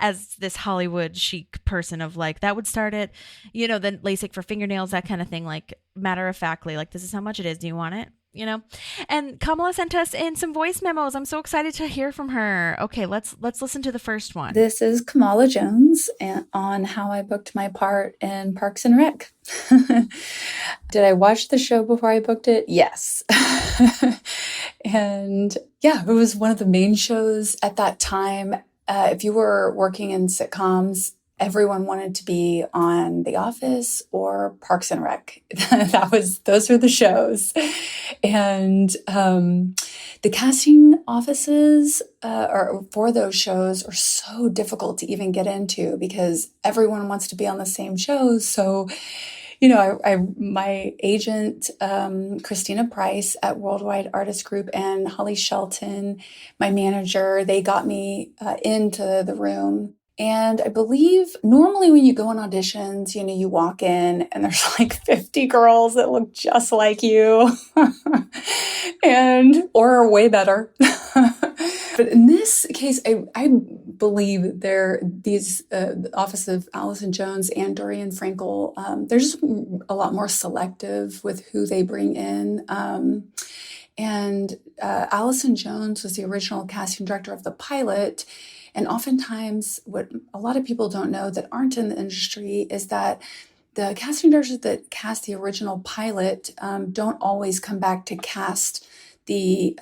as this Hollywood chic person of like that would start at, the LASIK for fingernails, that kind of thing, like matter of factly, like this is how much it is. Do you want it? And Kamala sent us in some voice memos. I'm so excited to hear from her. Okay, let's listen to the first one. This is Kamala Jones on how I booked my part in Parks and Rec. Did I watch the show before I booked it? Yes. And yeah, it was one of the main shows at that time. If you were working in sitcoms, everyone wanted to be on The Office or Parks and Rec. Those were the shows. And the casting offices for those shows are so difficult to even get into because everyone wants to be on the same shows. So, my agent, Christina Price at Worldwide Artist Group, and Holly Shelton, my manager, they got me into the room. And I believe normally when you go on auditions, you walk in and there's like 50 girls that look just like you or are way better. But in this case, I believe the Office of Allison Jones and Dorian Frankel, they're just a lot more selective with who they bring in. And Allison Jones was the original casting director of the pilot. And oftentimes, what a lot of people don't know that aren't in the industry is that the casting directors that cast the original pilot don't always come back to cast the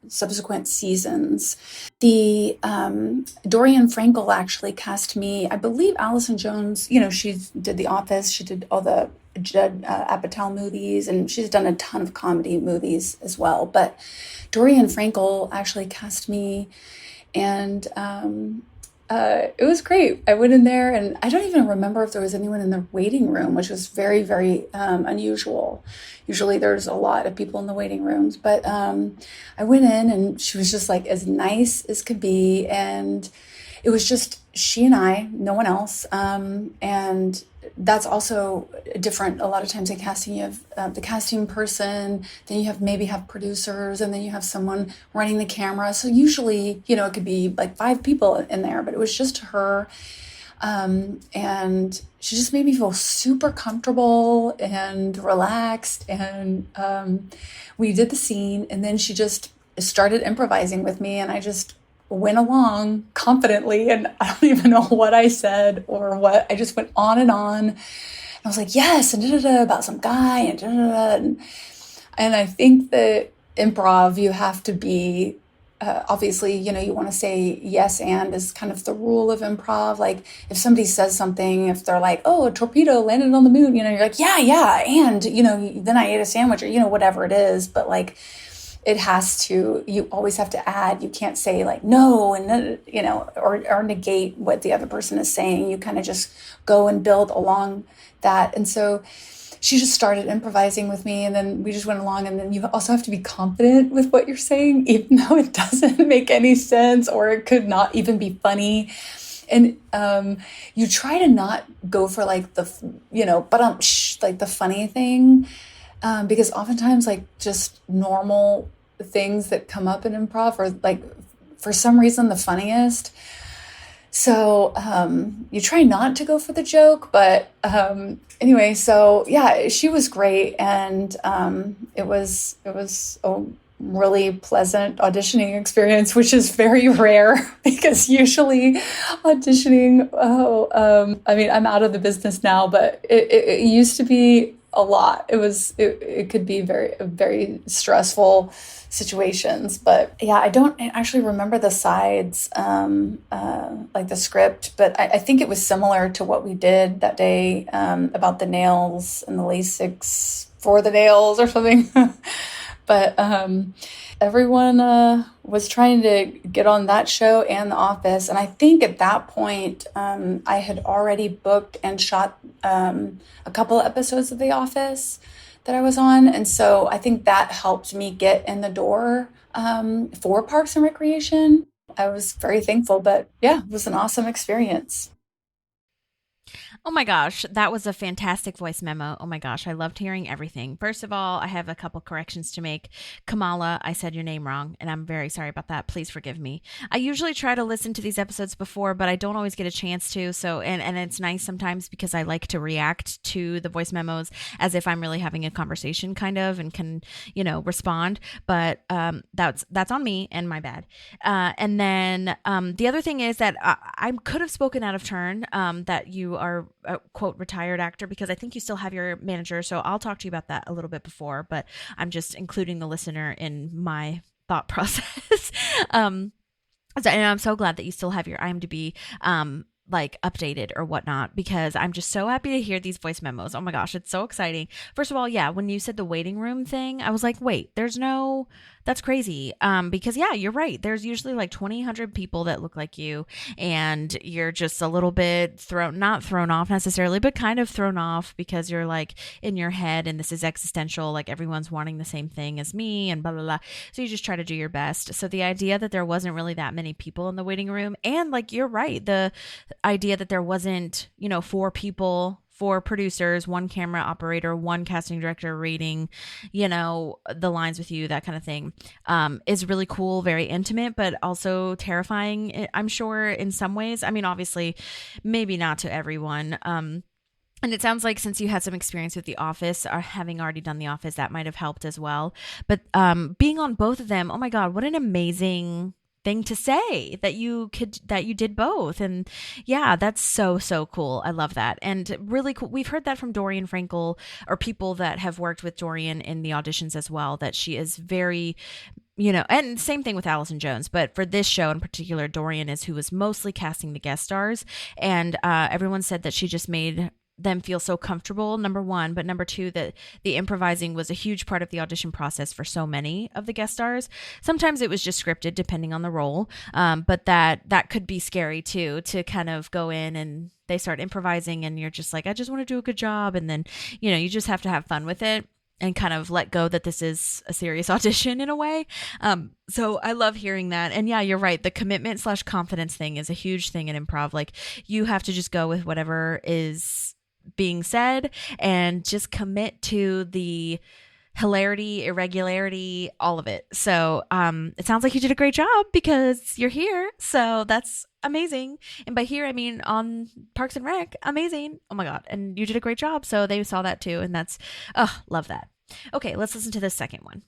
subsequent seasons. The Dorian Frankel actually cast me. I believe Allison Jones, she did The Office. She did all the Judd Apatow movies, and she's done a ton of comedy movies as well. But Dorian Frankel actually cast me. And it was great. I went in there and I don't even remember if there was anyone in the waiting room, which was very, very unusual. Usually there's a lot of people in the waiting rooms. But I went in and she was just like as nice as could be. And it was just she and I, no one else. And that's also different. A lot of times in casting, you have the casting person, then you maybe have producers, and then you have someone running the camera. So usually, it could be like 5 people in there, but it was just her. And she just made me feel super comfortable and relaxed. And we did the scene, and then she just started improvising with me, and I just went along confidently, and I don't even know what I said or what. I just went on. And I was like, yes, and about some guy, and I think that improv, you have to be, obviously, you want to say yes and is kind of the rule of improv. Like if somebody says something, if they're like, oh, a torpedo landed on the moon, you're like, yeah, and, then I ate a sandwich or, whatever it is. But like, you always have to add. You can't say like no and or negate what the other person is saying. You kind of just go and build along that. And so she just started improvising with me, and then we just went along. And then you also have to be confident with what you're saying, even though it doesn't make any sense or it could not even be funny. And you try to not go for like the like the funny thing, because oftentimes like just normal things that come up in improv are like for some reason the funniest. So you try not to go for the joke, but anyway, so yeah, she was great, and it was a really pleasant auditioning experience, which is very rare because usually auditioning, I'm out of the business now, but it used to be a lot. It could be very, very stressful situations, but yeah, I don't actually remember the sides, like the script, but I think it was similar to what we did that day, about the nails and the Lasix for the nails or something. But everyone was trying to get on that show and The Office. And I think at that point, I had already booked and shot a couple of episodes of The Office that I was on. And so I think that helped me get in the door for Parks and Recreation. I was very thankful, but yeah, it was an awesome experience. Oh my gosh, that was a fantastic voice memo. Oh my gosh, I loved hearing everything. First of all, I have a couple corrections to make. Kamala, I said your name wrong, and I'm very sorry about that. Please forgive me. I usually try to listen to these episodes before, but I don't always get a chance to. So, and it's nice sometimes because I like to react to the voice memos as if I'm really having a conversation, kind of, and can, respond. But that's on me and my bad. And then the other thing is that I could have spoken out of turn. That you are a quote retired actor, because I think you still have your manager. So I'll talk to you about that a little bit before, but I'm just including the listener in my thought process. And I'm so glad that you still have your IMDb updated or whatnot, because I'm just so happy to hear these voice memos. Oh my gosh, it's so exciting. First of all, yeah, when you said the waiting room thing, I was like, wait, that's crazy. Because yeah, you're right. There's usually like 2,000 people that look like you, and you're just a little bit not thrown off necessarily, but kind of thrown off because you're like in your head and this is existential, like everyone's wanting the same thing as me and blah, blah, blah. So you just try to do your best. So the idea that there wasn't really that many people in the waiting room, and like, you're right, the idea that there wasn't, 4 people, 4 producers, 1 camera operator, 1 casting director reading, the lines with you, that kind of thing, is really cool, very intimate, but also terrifying, I'm sure, in some ways. I mean, obviously, maybe not to everyone. And it sounds like since you had some experience with The Office, or having already done The Office, that might have helped as well. But being on both of them, oh my God, what an amazing thing to say that you did both. And yeah, that's so cool. I love that. And really cool. We've heard that from Dorian Frankel, or people that have worked with Dorian in the auditions as well, that she is very, and same thing with Allison Jones, but for this show in particular, Dorian is who was mostly casting the guest stars, and everyone said that she just made them feel so comfortable, number one, but number two, that the improvising was a huge part of the audition process for so many of the guest stars. Sometimes it was just scripted depending on the role, but that could be scary too, to kind of go in and they start improvising and you're just like, I just want to do a good job, and then you just have to have fun with it and kind of let go that this is a serious audition in a way. So I love hearing that. And yeah, you're right. The commitment / confidence thing is a huge thing in improv. Like, you have to just go with whatever is being said and just commit to the hilarity, irregularity, all of it. So it sounds like you did a great job because you're here. So that's amazing. And by here, I mean on Parks and Rec, amazing. Oh my God. And you did a great job. So they saw that too. And that's, love that. Okay, let's listen to the second one.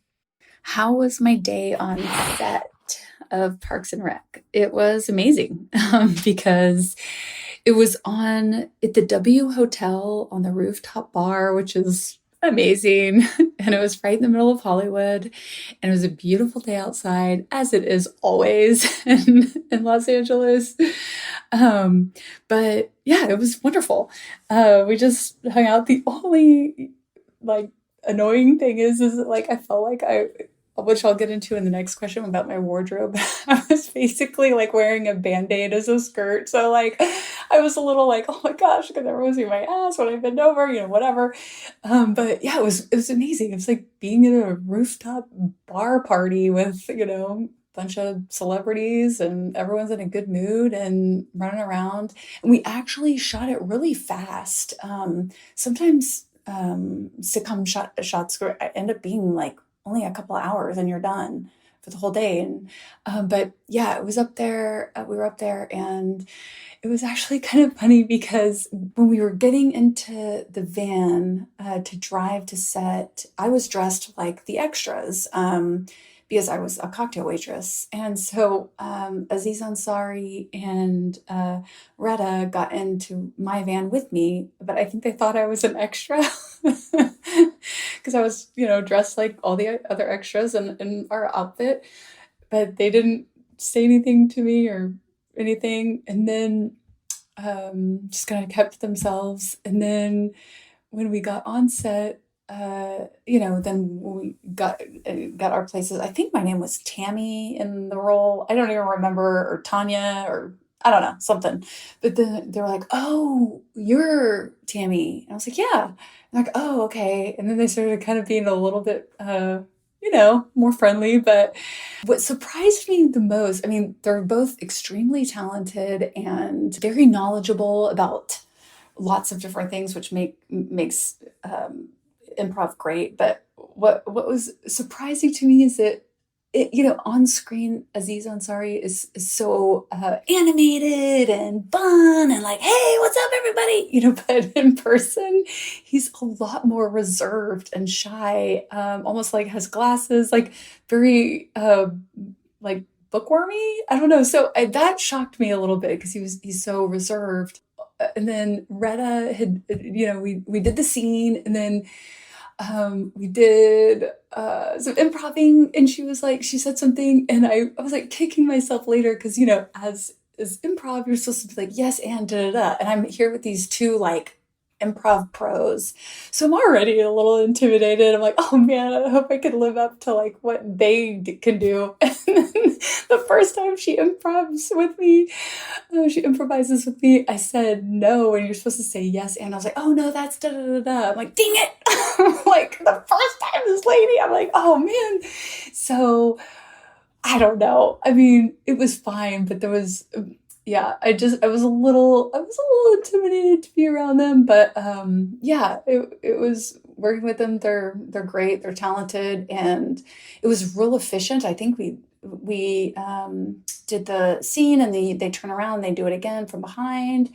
How was my day on set of Parks and Rec? It was amazing because it was at the W Hotel on the rooftop bar, which is amazing. And it was right in the middle of Hollywood. And it was a beautiful day outside, as it is always in Los Angeles. But yeah, it was wonderful. We just hung out. The only annoying thing is I felt like which I'll get into in the next question about my wardrobe. I was basically wearing a Band-Aid as a skirt. So I was a little oh my gosh, because everyone's seeing my ass when I bend over, whatever. But yeah, it was amazing. It was like being in a rooftop bar party with, a bunch of celebrities, and everyone's in a good mood and running around. And we actually shot it really fast. Sometimes sitcom shots end up being only a couple of hours and you're done for the whole day. And but yeah, it was up there. We were up there, and it was actually kind of funny because when we were getting into the van to drive to set, I was dressed like the extras because I was a cocktail waitress. And so Aziz Ansari and Retta got into my van with me, but I think they thought I was an extra because I was, dressed like all the other extras in our outfit, but they didn't say anything to me or anything. And then just kind of kept to themselves. And then when we got on set, then we got our places. I think my name was Tammy in the role. I don't even remember, or Tanya, or I don't know, something. But then they were like, "Oh, you're Tammy." And I was like, "Yeah." And like, "Oh, okay." And then they started kind of being a little bit, more friendly. But what surprised me the most, I mean, they're both extremely talented and very knowledgeable about lots of different things, which makes improv great. But what was surprising to me is that on screen, Aziz Ansari is so animated and fun and like, hey, what's up, everybody? But in person, he's a lot more reserved and shy, almost like has glasses, like very like bookwormy. I don't know. So that shocked me a little bit because he's so reserved. And then Retta had, we did the scene, and then we did some improving, and she said something, and I was like kicking myself later because, as improv, you're supposed to be like, yes, and da-da-da. And I'm here with these two like improv pros. So I'm already a little intimidated. I'm like, oh man, I hope I can live up to like what they can do. And then the first time she improvises with me, I said no, and you're supposed to say yes. And I was like, oh no, that's da da da da. I'm like, dang it. Like the first time this lady, I'm like, oh man. So I don't know. I mean, it was fine, but there was, I was a little intimidated to be around them, but it was working with them. They're great. They're talented, and it was real efficient. I think we did the scene, and they turn around, they do it again from behind,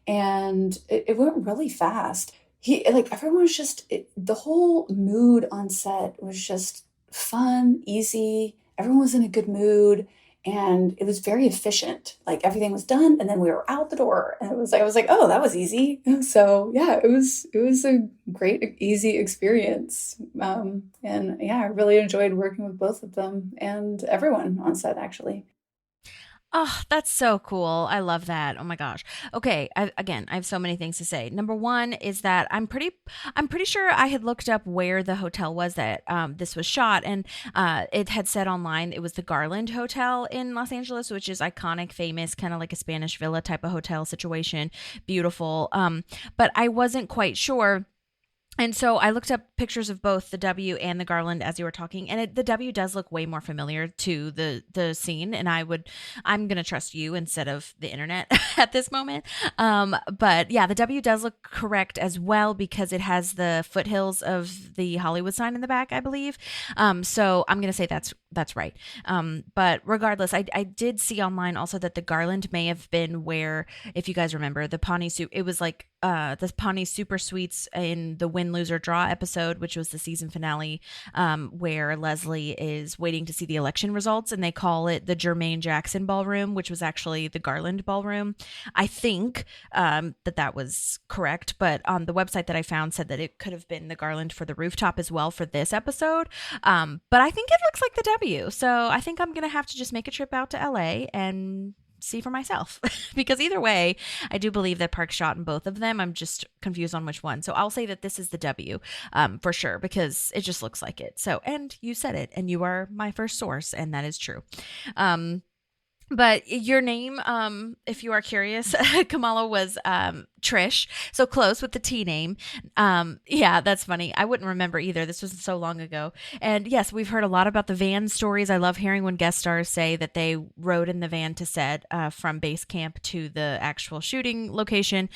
and it went really fast. Everyone was just, the whole mood on set was just fun, easy. Everyone was in a good mood. And it was very efficient. Like everything was done, and then we were out the door. And I was like, oh, that was easy. So yeah, it was a great, easy experience. I really enjoyed working with both of them and everyone on set, actually. Oh, that's so cool. I love that. Oh my gosh. Okay. I have so many things to say. Number one is that I'm pretty sure I had looked up where the hotel was that this was shot, and it had said online it was the Garland Hotel in Los Angeles, which is iconic, famous, kind of like a Spanish villa type of hotel situation. Beautiful. But I wasn't quite sure. And so I looked up pictures of both the W and the Garland as you were talking, and the W does look way more familiar to the scene, and I'm going to trust you instead of the internet at this moment. But yeah, the W does look correct as well because it has the foothills of the Hollywood sign in the back, I believe. So I'm going to say that's right. But regardless, I did see online also that the Garland may have been where, if you guys remember, the Pawnee Soup, it was like the Pawnee Super Suites in the Win, Lose, or Draw episode, which was the season finale, where Leslie is waiting to see the election results, and they call it the Jermaine Jackson Ballroom, which was actually the Garland Ballroom. I think that was correct, but on the website that I found said that it could have been the Garland for the rooftop as well for this episode. But I think it looks like the W, so I think I'm going to have to just make a trip out to LA and see for myself because either way, I do believe that Park shot in both of them. I'm just confused on which one. So I'll say that this is the W for sure because it just looks like it. So, and you said it, and you are my first source, and that is true. But your name, if you are curious, Kamala, was Trish. So close with the T name. Yeah, that's funny. I wouldn't remember either. This was so long ago. And yes, we've heard a lot about the van stories. I love hearing when guest stars say that they rode in the van to set from base camp to the actual shooting location.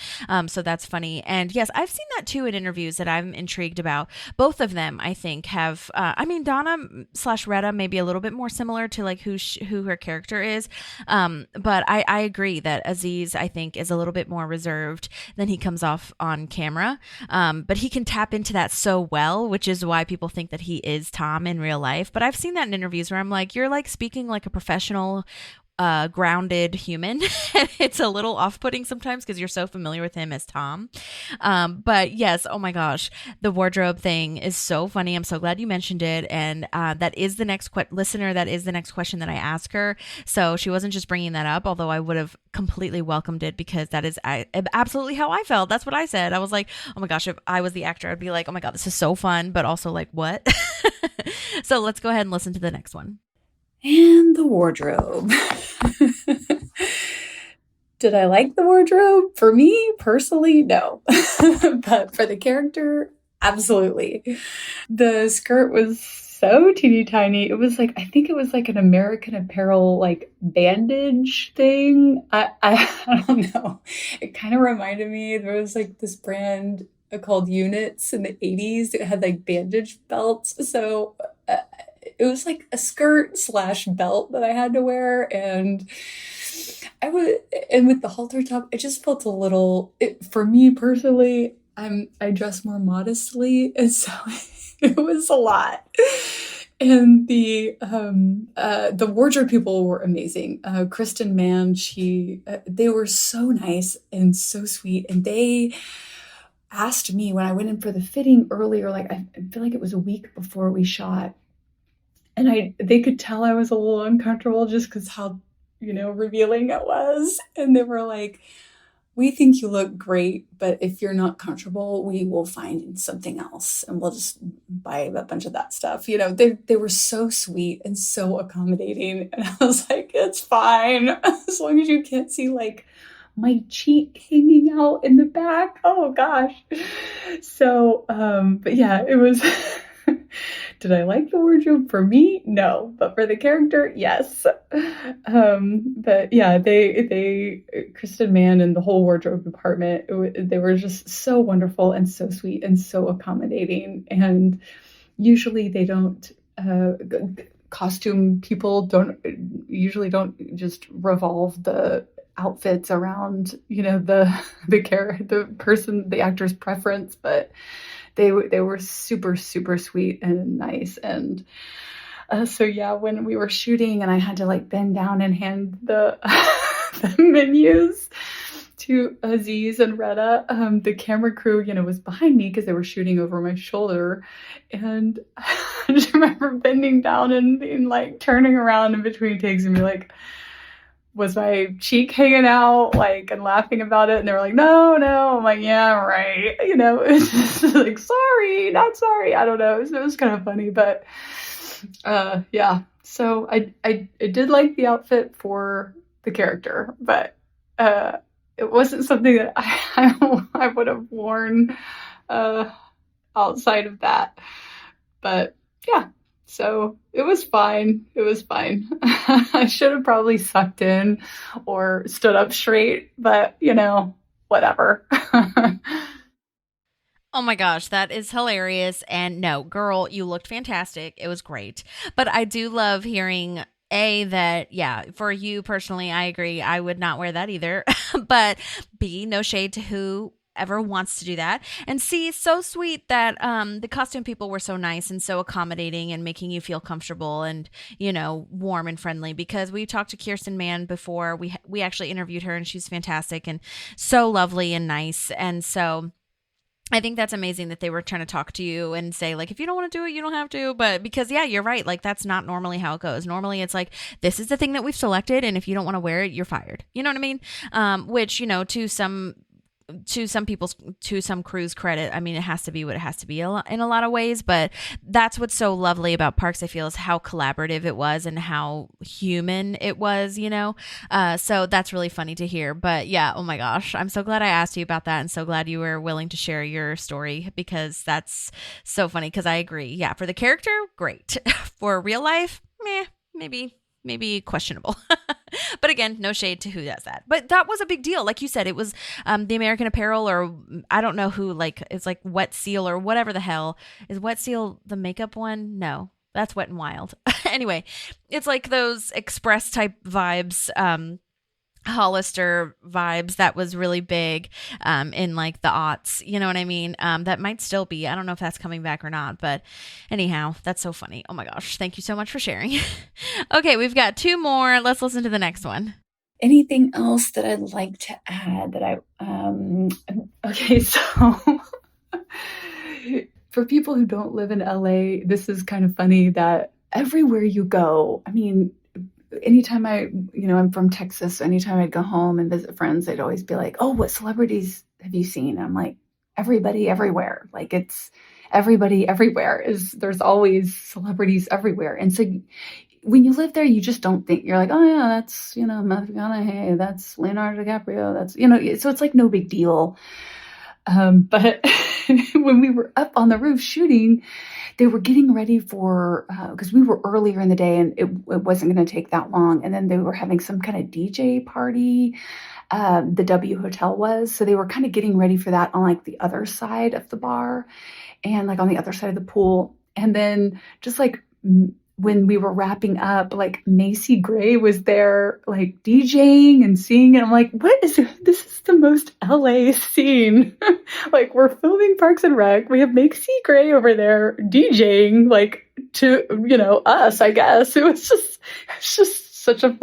So that's funny. And yes, I've seen that too in interviews that I'm intrigued about. Both of them, I think, have, Donna / Retta may be a little bit more similar to like who her character is. But I agree that Aziz, I think, is a little bit more reserved than he comes off on camera. But he can tap into that so well, which is why people think that he is Tom in real life. But I've seen that in interviews where I'm like, you're like speaking like a professional, grounded human. It's a little off-putting sometimes because you're so familiar with him as Tom. But yes, oh my gosh, the wardrobe thing is so funny. I'm so glad you mentioned it. And that is the next listener. That is the next question that I ask her. So she wasn't just bringing that up, although I would have completely welcomed it because that is absolutely how I felt. That's what I said. I was like, oh my gosh, if I was the actor, I'd be like, oh my God, this is so fun, but also like, what? So let's go ahead and listen to the next one. And the wardrobe. Did I like the wardrobe? For me, personally, no. But for the character, absolutely. The skirt was so teeny tiny. It was like, I think it was like an American Apparel like bandage thing. I don't know. It kind of reminded me, there was like this brand called Units in the 80s. It had like bandage belts. So it was like a skirt / belt that I had to wear. And and with the halter top, it just felt a little, for me personally, I dress more modestly. And so it was a lot. And the wardrobe people were amazing. Kristen Mann, they were so nice and so sweet. And they asked me when I went in for the fitting earlier, like I feel like it was a week before we shot, and they could tell I was a little uncomfortable just because how, revealing it was. And they were like, we think you look great, but if you're not comfortable, we will find something else and we'll just buy a bunch of that stuff. They were so sweet and so accommodating. And I was like, it's fine. As long as you can't see like my cheek hanging out in the back. Oh gosh. So, but yeah, it was, did I like the wardrobe? For me? No, but for the character, yes. But yeah, Kristen Mann and the whole wardrobe department, they were just so wonderful and so sweet and so accommodating. And usually they don't, costume people usually don't just revolve the outfits around, the actor's preference, but they were super, super sweet and nice. And so yeah, when we were shooting and I had to like bend down and hand the menus to Aziz and Retta, the camera crew, was behind me because they were shooting over my shoulder. And I just remember bending down and being like turning around in between takes and be like, was my cheek hanging out, like, and laughing about it? And they were like, no. I'm like, yeah, right. It's just like, sorry, not sorry. I don't know. It was kind of funny, but yeah. So I did like the outfit for the character, but it wasn't something that I would have worn outside of that. But yeah. So it was fine. I should have probably sucked in or stood up straight, but whatever. Oh my gosh, that is hilarious. And no, girl, you looked fantastic. It was great. But I do love hearing that, yeah, for you personally, I agree. I would not wear that either. But B, no shade to whoever wants to do that. And C, so sweet that the costume people were so nice and so accommodating and making you feel comfortable and, warm and friendly, because we talked to Kirsten Mann before. We actually interviewed her and she's fantastic and so lovely and nice. And so I think that's amazing that they were trying to talk to you and say, like, if you don't want to do it, you don't have to. But because, yeah, you're right. Like, that's not normally how it goes. Normally, it's like, this is the thing that we've selected, and if you don't want to wear it, you're fired. You know what I mean? Which, to some crew's credit, I mean, it has to be what it has to be in a lot of ways, but that's what's so lovely about Parks, I feel, is how collaborative it was and how human it was, so that's really funny to hear. But yeah, oh my gosh, I'm so glad I asked you about that and so glad you were willing to share your story, because that's so funny. Because I agree, yeah, for the character, great. For real life, maybe questionable. But again, no shade to who does that. But that was a big deal. Like you said, it was the American Apparel, or I don't know who, like, it's like Wet Seal or whatever the hell. Is Wet Seal the makeup one? No, that's Wet and Wild. Anyway, it's like those Express type vibes, Hollister vibes that was really big in like the aughts, you know what I mean? That might still be. I don't know if that's coming back or not, but anyhow, that's so funny. Oh my gosh, thank you so much for sharing. Okay, we've got 2 more. Let's listen to the next one. Anything else that I'd like to add that okay, so for people who don't live in LA, this is kind of funny that everywhere you go, I mean, anytime I'm from Texas, so anytime I'd go home and visit friends, they'd always be like, oh, what celebrities have you seen? And I'm like, everybody, everywhere. Like, it's everybody, everywhere. There's always celebrities everywhere. And so when you live there, you just don't think, you're like, oh yeah, that's, Matthew McConaughey, that's Leonardo DiCaprio, that's, so it's like no big deal. But when we were up on the roof shooting, they were getting ready for, because we were earlier in the day and it wasn't going to take that long. And then they were having some kind of DJ party. The W Hotel was. So they were kind of getting ready for that on like the other side of the bar and like on the other side of the pool. And then just like when we were wrapping up, like Macy Gray was there like DJing and singing. And I'm like, this is the most LA scene. Like we're filming Parks and Rec. We have Macy Gray over there DJing like to, us, I guess. It's just such a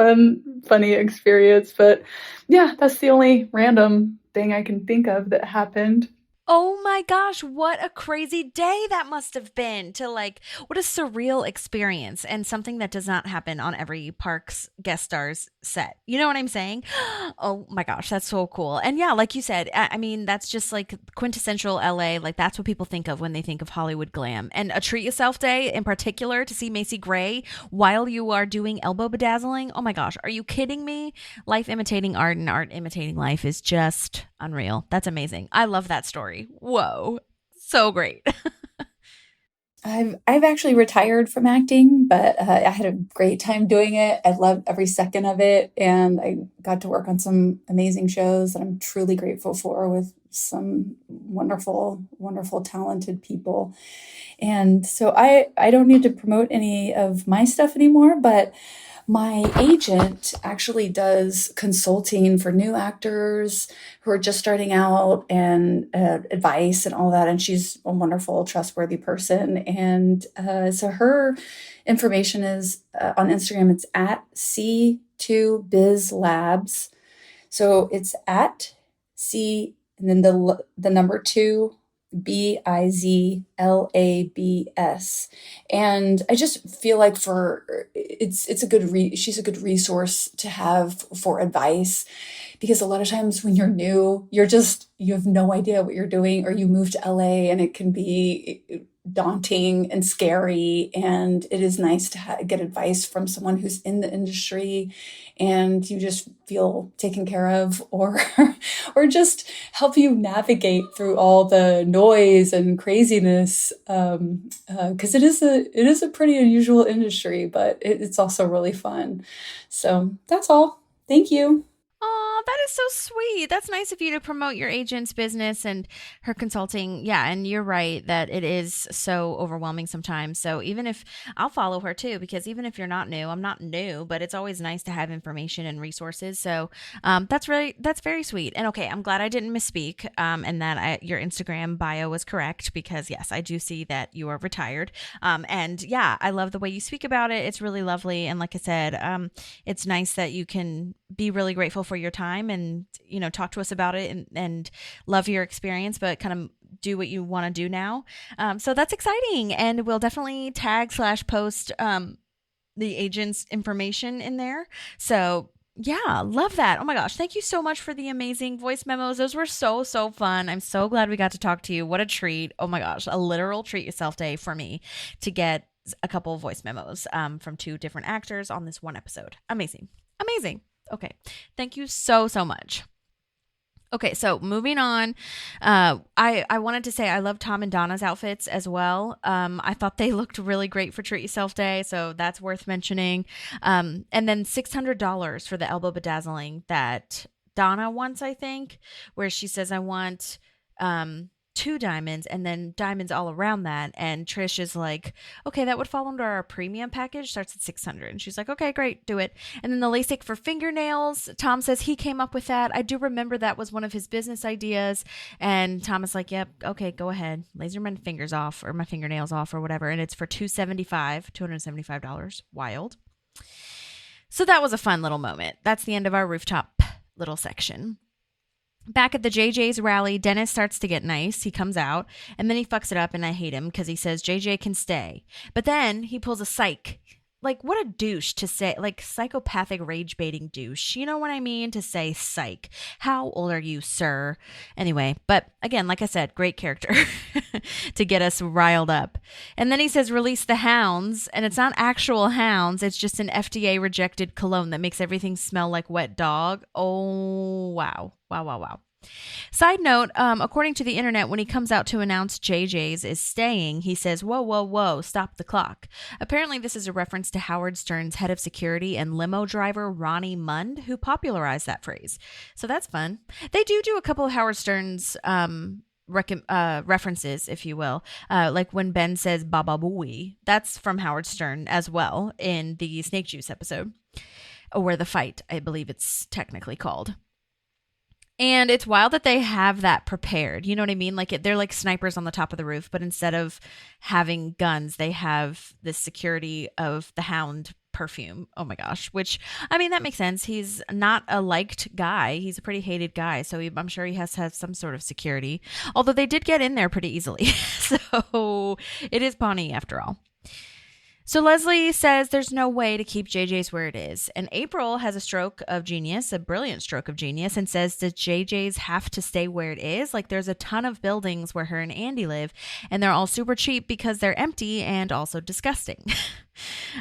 funny experience. But yeah, that's the only random thing I can think of that happened. Oh my gosh, what a crazy day that must have been what a surreal experience and something that does not happen on every Parks guest star's set. You know what I'm saying? Oh my gosh, that's so cool. And yeah, like you said, I mean, that's just like quintessential LA. Like that's what people think of when they think of Hollywood glam. And a treat yourself day in particular to see Macy Gray while you are doing elbow bedazzling. Oh my gosh, are you kidding me? Life imitating art and art imitating life is just unreal. That's amazing. I love that story. Whoa. So great. I've actually retired from acting, but I had a great time doing it. I loved every second of it. And I got to work on some amazing shows that I'm truly grateful for with some wonderful, wonderful, talented people. And so I don't need to promote any of my stuff anymore, but my agent actually does consulting for new actors who are just starting out and advice and all that. And she's a wonderful, trustworthy person. And so her information is on Instagram. It's at C2BizLabs. So it's at C and then the number 2 BIZLABS. And I just feel like it's a good she's a good resource to have for advice, because a lot of times when you're new, you have no idea what you're doing, or you move to LA and it can be daunting and scary. And it is nice to get advice from someone who's in the industry and you just feel taken care of, or just help you navigate through all the noise and craziness. Cause it is a pretty unusual industry, but it's also really fun. So that's all. Thank you. Oh, that is so sweet. That's nice of you to promote your agent's business and her consulting. Yeah, and you're right that it is so overwhelming sometimes. So even if I'll follow her too, because even if you're not new, I'm not new, but it's always nice to have information and resources. So that's very sweet. And okay, I'm glad I didn't misspeak and that your Instagram bio was correct, because yes, I do see that you are retired. And yeah, I love the way you speak about it. It's really lovely. And like I said, it's nice that you can be really grateful for your time and, talk to us about it and love your experience, but kind of do what you want to do now. So that's exciting. And we'll definitely tag/post the agent's information in there. So yeah, love that. Oh my gosh. Thank you so much for the amazing voice memos. Those were so, so fun. I'm so glad we got to talk to you. What a treat. Oh my gosh. A literal treat yourself day for me to get a couple of voice memos from 2 different actors on this one episode. Amazing. Okay. Thank you so, so much. Okay, so moving on, I wanted to say I love Tom and Donna's outfits as well. I thought they looked really great for Treat Yourself Day, so that's worth mentioning. And then $600 for the elbow bedazzling that Donna wants, I think, where she says, I want 2 diamonds and then diamonds all around that. And Trish is like, okay, that would fall under our premium package, starts at $600. And she's like, okay, great, do it. And then the LASIK for fingernails, Tom says he came up with that. I do remember that was one of his business ideas. And Tom is like, yep, okay, go ahead, laser my fingers off or my fingernails off or whatever. And it's for $275. Wild. So that was a fun little moment. That's the end of our rooftop little section. Back at the JJ's rally, Dennis starts to get nice. He comes out, and then he fucks it up, and I hate him because he says JJ can stay. But then he pulls a psych. Like, what a douche to say, like, psychopathic rage-baiting douche. You know what I mean? To say psych. How old are you, sir? Anyway, but again, like I said, great character to get us riled up. And then he says, release the hounds. And it's not actual hounds. It's just an FDA-rejected cologne that makes everything smell like wet dog. Oh, wow. Wow. Side note, according to the internet, when he comes out to announce JJ's is staying, he says, "Whoa, whoa, whoa, stop the clock." Apparently, this is a reference to Howard Stern's head of security and limo driver, Ronnie Mund, who popularized that phrase. So that's fun. They do a couple of Howard Stern's references, if you will. Like when Ben says Baba Booey, that's from Howard Stern as well in the Snake Juice episode, or The Fight, I believe it's technically called. And it's wild that they have that prepared. You know what I mean? Like they're like snipers on the top of the roof, but instead of having guns, they have this security of the Hound perfume. Oh my gosh. Which, I mean, that makes sense. He's not a liked guy. He's a pretty hated guy. So I'm sure he has to have some sort of security. Although they did get in there pretty easily. So it is Pawnee after all. So Leslie says there's no way to keep JJ's where it is. And April has a stroke of genius, a brilliant stroke of genius, and says that JJ's have to stay where it is. Like there's a ton of buildings where her and Andy live, and they're all super cheap because they're empty and also disgusting.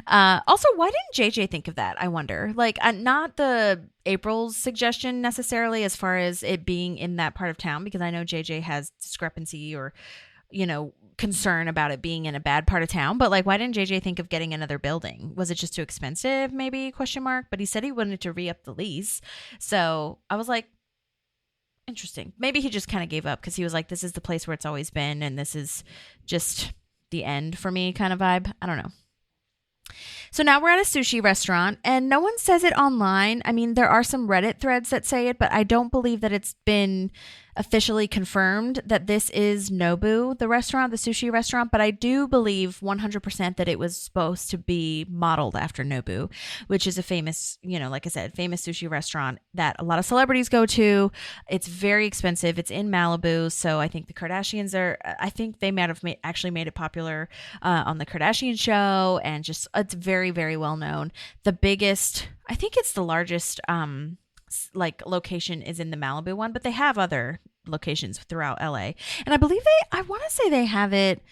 Also, why didn't JJ think of that? I wonder. Like, not the April's suggestion necessarily as far as it being in that part of town, because I know JJ has discrepancy or, concern about it being in a bad part of town, but like, why didn't JJ think of getting another building? Was it just too expensive? Maybe ? But he said he wanted to re-up the lease. So I was like, interesting. Maybe he just kind of gave up because he was like, this is the place where it's always been, and this is just the end for me kind of vibe. I don't know. So now we're at a sushi restaurant, and no one says it online. I mean, there are some Reddit threads that say it, but I don't believe that it's been officially confirmed that this is Nobu, the restaurant, the sushi restaurant, but I do believe 100% that it was supposed to be modeled after Nobu, which is a famous, like I said, famous sushi restaurant that a lot of celebrities go to. It's very expensive. It's in Malibu, so I think the Kardashians I think they might have actually made it popular on the Kardashian show, and just it's very, very well known. The biggest, I think it's the largest location is in the Malibu one, but they have other locations throughout LA. And I believe I want to say they have it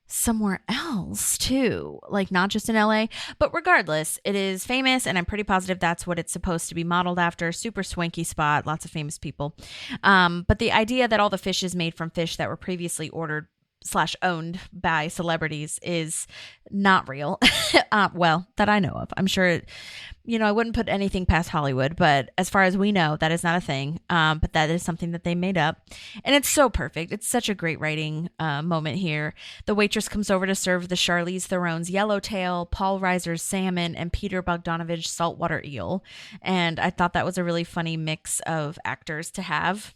somewhere else too, like not just in LA, but regardless, it is famous, and I'm pretty positive that's what it's supposed to be modeled after. Super swanky spot, lots of famous people. But the idea that all the fish is made from fish that were previously ordered / owned by celebrities is not real. Well, that I know of. I'm sure, I wouldn't put anything past Hollywood, but as far as we know, that is not a thing. But that is something that they made up, and it's so perfect. It's such a great writing moment here. The waitress comes over to serve the Charlize Theron's yellowtail, Paul Reiser's salmon, and Peter Bogdanovich's saltwater eel. And I thought that was a really funny mix of actors to have.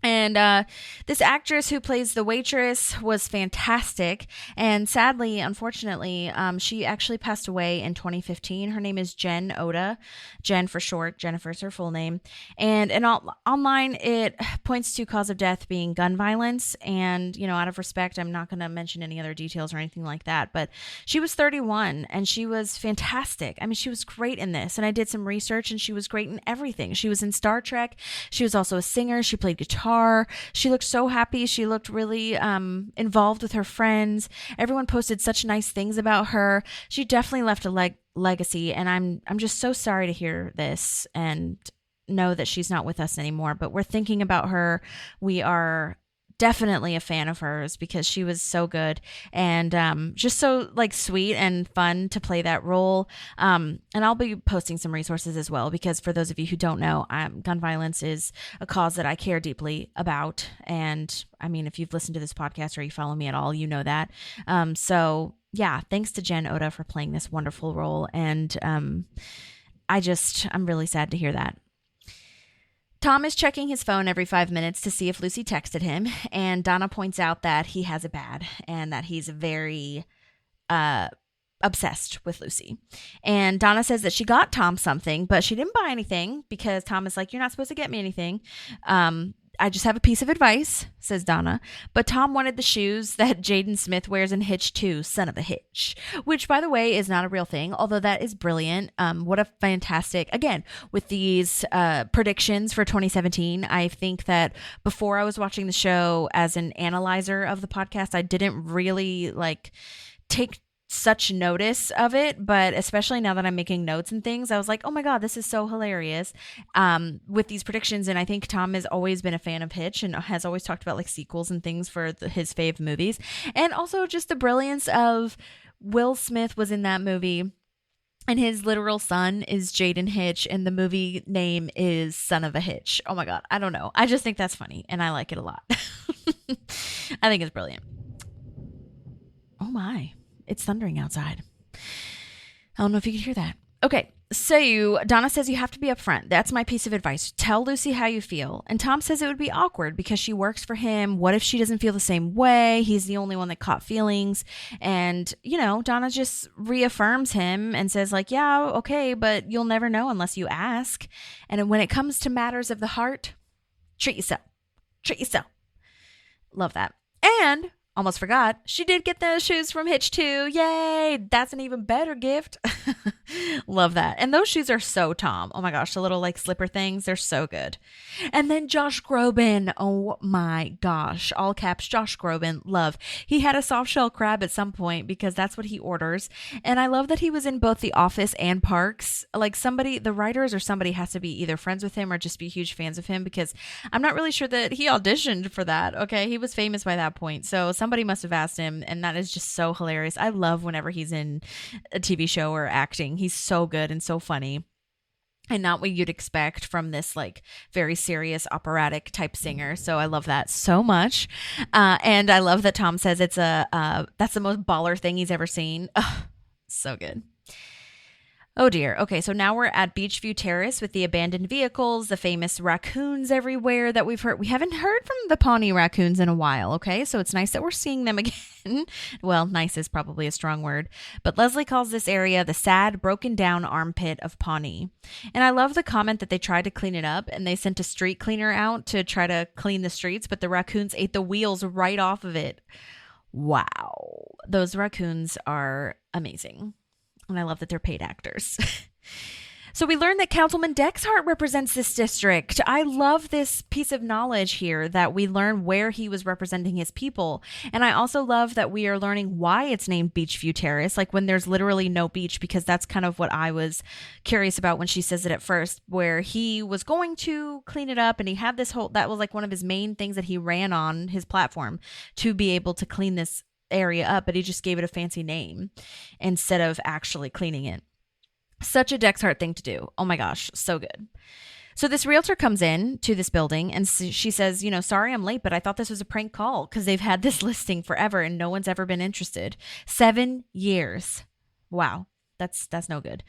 And this actress who plays the waitress was fantastic. And sadly, unfortunately, she actually passed away in 2015. Her name is Jen Oda. Jen for short. Jennifer's her full name. And online, it points to cause of death being gun violence. And, out of respect, I'm not going to mention any other details or anything like that. But she was 31, and she was fantastic. I mean, she was great in this. And I did some research, and she was great in everything. She was in Star Trek. She was also a singer. She played guitar. She looked so happy. She looked really involved with her friends. Everyone posted such nice things about her. She definitely left a legacy, and I'm just so sorry to hear this and know that she's not with us anymore. But we're thinking about her. We are definitely a fan of hers because she was so good and just so sweet and fun to play that role. And I'll be posting some resources as well, because for those of you who don't know, gun violence is a cause that I care deeply about. And I mean, if you've listened to this podcast or you follow me at all, you know that. So yeah, thanks to Jen Oda for playing this wonderful role. And I'm really sad to hear that. Tom is checking his phone every 5 minutes to see if Lucy texted him, and Donna points out that he has it bad and that he's very obsessed with Lucy. And Donna says that she got Tom something, but she didn't buy anything because Tom is like, "You're not supposed to get me anything. I just have a piece of advice," says Donna. But Tom wanted the shoes that Jaden Smith wears in Hitch 2, Son of a Hitch, which, by the way, is not a real thing, although that is brilliant. What a fantastic, again, with these predictions for 2017, I think that before I was watching the show as an analyzer of the podcast, I didn't really take such notice of it, but especially now that I'm making notes and things, I was like, oh my God, this is so hilarious with these predictions. And I think Tom has always been a fan of Hitch and has always talked about like sequels and things for his fave movies. And also just the brilliance of Will Smith was in that movie. And his literal son is Jaden Hitch, and the movie name is Son of a Hitch. Oh my God, I don't know. I just think that's funny, and I like it a lot. I think it's brilliant. Oh my, it's thundering outside. I don't know if you can hear that. Okay, so Donna says you have to be upfront. That's my piece of advice. Tell Lucy how you feel. And Tom says it would be awkward because she works for him. What if she doesn't feel the same way? He's the only one that caught feelings. And, Donna just reaffirms him and says like, yeah, okay, but you'll never know unless you ask. And when it comes to matters of the heart, treat yourself. Treat yourself. Love that. And almost forgot, she did get those shoes from Hitch too. Yay! That's an even better gift. Love that. And those shoes are so Tom. Oh my gosh, the little like slipper things, they're so good. And then Josh Groban. Oh my gosh. All caps, Josh Groban. Love. He had a soft shell crab at some point because that's what he orders. And I love that he was in both The Office and Parks. Like the writers or somebody has to be either friends with him or just be huge fans of him, because I'm not really sure that he auditioned for that. Okay. He was famous by that point. So somebody must have asked him, and that is just so hilarious. I love whenever he's in a TV show or acting. He's so good and so funny, and not what you'd expect from this like very serious operatic type singer. So I love that so much. And I love that Tom says it's that's the most baller thing he's ever seen. Ugh, so good. Oh dear. Okay, so now we're at Beachview Terrace with the abandoned vehicles, the famous raccoons everywhere that we've heard. We haven't heard from the Pawnee raccoons in a while, okay? So it's nice that we're seeing them again. Well, nice is probably a strong word. But Leslie calls this area the sad, broken down armpit of Pawnee. And I love the comment that they tried to clean it up and they sent a street cleaner out to try to clean the streets, but the raccoons ate the wheels right off of it. Wow. Those raccoons are amazing. And I love that they're paid actors. So we learned that Councilman Dexhart represents this district. I love this piece of knowledge here that we learn where he was representing his people. And I also love that we are learning why it's named Beachview Terrace, like when there's literally no beach, because that's kind of what I was curious about when she says it at first, where he was going to clean it up and he had this that was like one of his main things that he ran on his platform to be able to clean this area up, but he just gave it a fancy name instead of actually cleaning it. Such a Dexhart thing to do. Oh my gosh, so good. So this realtor comes in to this building and she says, sorry I'm late, but I thought this was a prank call because they've had this listing forever and no one's ever been interested. 7 years. Wow, that's no good.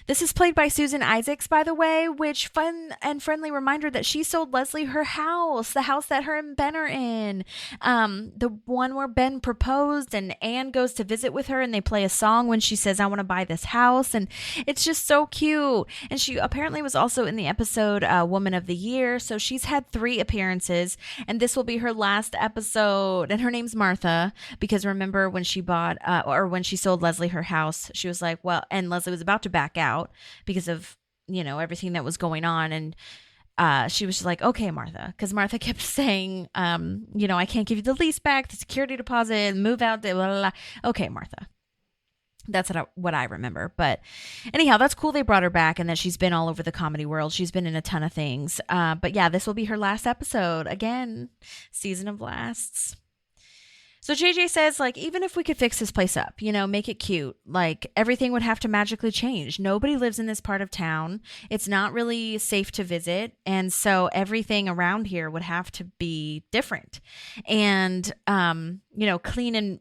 This is played by Susan Isaacs, by the way, which fun and friendly reminder that she sold Leslie her house, the house that her and Ben are in. The one where Ben proposed and Anne goes to visit with her and they play a song when she says, I want to buy this house. And it's just so cute. And she apparently was also in the episode Woman of the Year. So she's had 3 appearances and this will be her last episode. And her name's Martha, because remember when she bought when she sold Leslie her house, she was like, well, and Leslie was about to back out because of everything that was going on, and she was just like, okay, Martha, because Martha kept saying I can't give you the lease back, the security deposit, move out, blah, blah, blah. Okay, Martha. That's what I remember. But anyhow, that's cool they brought her back and that she's been all over the comedy world. She's been in a ton of things, but yeah, this will be her last episode. Again, season of lasts. So JJ says, like, even if we could fix this place up, make it cute, like everything would have to magically change. Nobody lives in this part of town. It's not really safe to visit. And so everything around here would have to be different and, clean and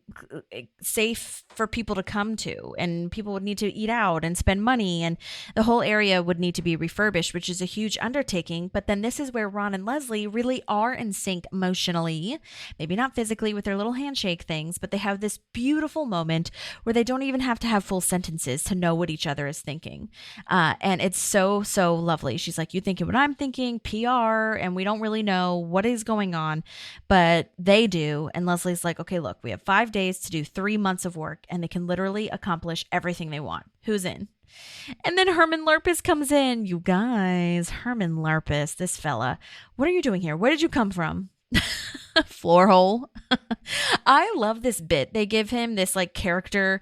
safe for people to come to. And people would need to eat out and spend money. And the whole area would need to be refurbished, which is a huge undertaking. But then this is where Ron and Leslie really are in sync emotionally, maybe not physically with their little handshake things, but they have this beautiful moment where they don't even have to have full sentences to know what each other is thinking. And it's so, so lovely. She's like, you thinking what I'm thinking, PR, and we don't really know what is going on, but they do. And Leslie's like, okay, look, we have 5 days to do 3 months of work and they can literally accomplish everything they want. Who's in? And then Herman Lurpus comes in. You guys, Herman Lurpus, this fella, what are you doing here? Where did you come from? Floor hole. I love this bit. They give him this like character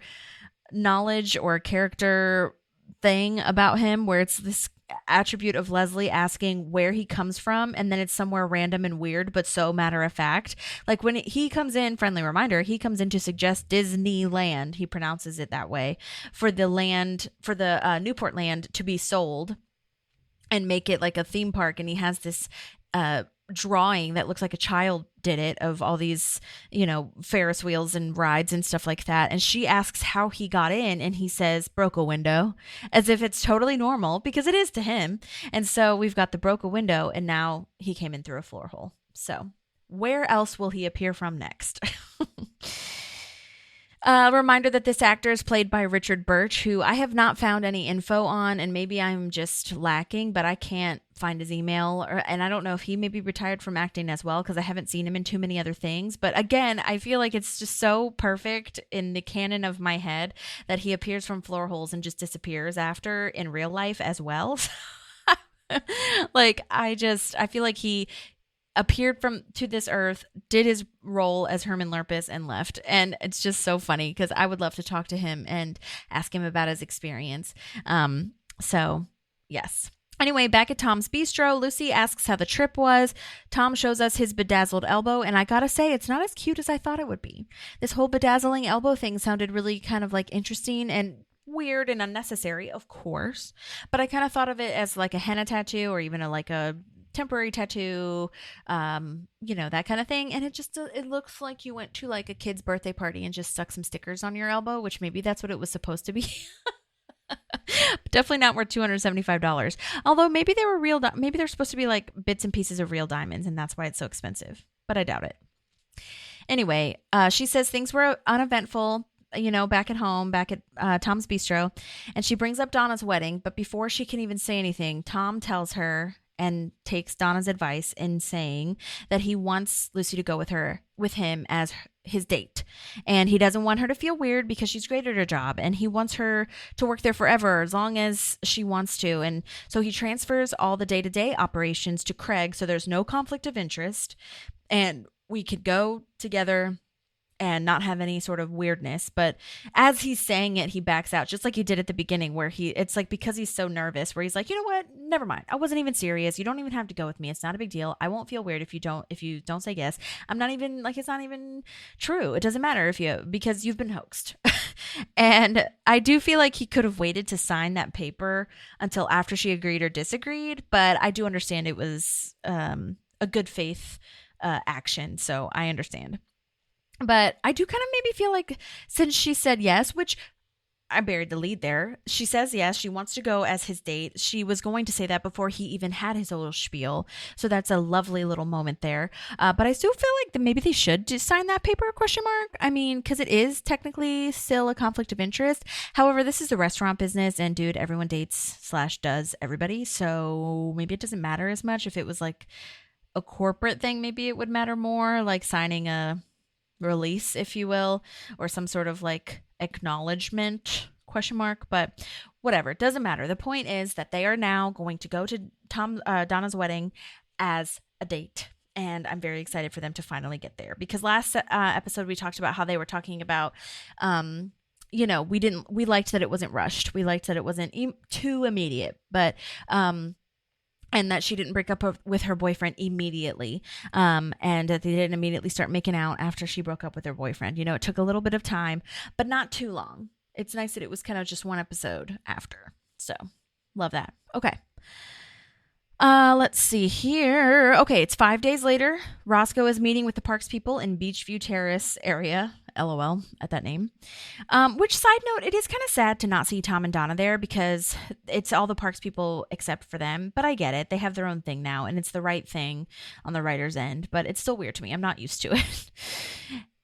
knowledge or character thing about him where it's this attribute of Leslie asking where he comes from, and then it's somewhere random and weird but so matter of fact. Like when he comes in, friendly reminder, he comes in to suggest Disneyland, he pronounces it that way, for the Newport land to be sold and make it like a theme park. And he has this drawing that looks like a child did it of all these, Ferris wheels and rides and stuff like that. And she asks how he got in, and he says, broke a window, as if it's totally normal, because it is to him. And so we've got the broke a window, and now he came in through a floor hole. So where else will he appear from next? Reminder that this actor is played by Richard Birch, who I have not found any info on, and maybe I'm just lacking, but I can't find his email, and I don't know if he maybe retired from acting as well, because I haven't seen him in too many other things. But again, I feel like it's just so perfect in the canon of my head that he appears from floor holes and just disappears after in real life as well. Like, I feel like he appeared to this earth, did his role as Herman Lurpus, and left. And it's just so funny because I would love to talk to him and ask him about his experience. So yes. Anyway, back at Tom's Bistro, Lucy asks how the trip was. Tom shows us his bedazzled elbow, and I gotta say, it's not as cute as I thought it would be. This whole bedazzling elbow thing sounded really kind of like interesting and weird and unnecessary, of course. But I kind of thought of it as like a henna tattoo, or even like a temporary tattoo, that kind of thing. And it looks like you went to like a kid's birthday party and just stuck some stickers on your elbow, which maybe that's what it was supposed to be. Definitely not worth $275. Although maybe they were real. Maybe they're supposed to be like bits and pieces of real diamonds, and that's why it's so expensive. But I doubt it. Anyway, she says things were uneventful, back at home, back at Tom's Bistro, and she brings up Donna's wedding. But before she can even say anything, Tom tells her and takes Donna's advice in saying that he wants Lucy to go with him as his date. And he doesn't want her to feel weird because she's great at her job, and he wants her to work there forever as long as she wants to. And so he transfers all the day-to-day operations to Craig, so there's no conflict of interest, and we could go together and not have any sort of weirdness. But as he's saying it, he backs out, just like he did at the beginning, where it's like, because he's so nervous, where he's like, you know what, never mind, I wasn't even serious, you don't even have to go with me, it's not a big deal, I won't feel weird if you don't say yes, I'm not even like, it's not even true, it doesn't matter because you've been hoaxed. And I do feel like he could have waited to sign that paper until after she agreed or disagreed, but I do understand it was a good faith action, so I understand. But I do kind of maybe feel like, since she said yes, which I buried the lead there, she says yes, she wants to go as his date. She was going to say that before he even had his little spiel. So that's a lovely little moment there. But I still feel like maybe they should just sign that paper, ? I mean, because it is technically still a conflict of interest. However, this is the restaurant business, and dude, everyone dates / does everybody. So maybe it doesn't matter as much. If it was like a corporate thing, maybe it would matter more, like signing a release, if you will, or some sort of like acknowledgement ? But whatever, it doesn't matter. The point is that they are now going to go to Donna's wedding as a date, and I'm very excited for them to finally get there, because last episode we talked about how they were talking about we liked that it wasn't rushed, we liked that it wasn't too immediate, but and that she didn't break up with her boyfriend immediately, and that they didn't immediately start making out after she broke up with her boyfriend. It took a little bit of time, but not too long. It's nice that it was kind of just one episode after. So, love that. Okay. Let's see here. Okay, it's 5 days later. Roscoe is meeting with the parks people in Beachview Terrace area. LOL at that name. Which, side note, it is kind of sad to not see Tom and Donna there, because it's all the parks people except for them. But I get it. They have their own thing now, and it's the right thing on the writer's end. But it's still weird to me. I'm not used to it.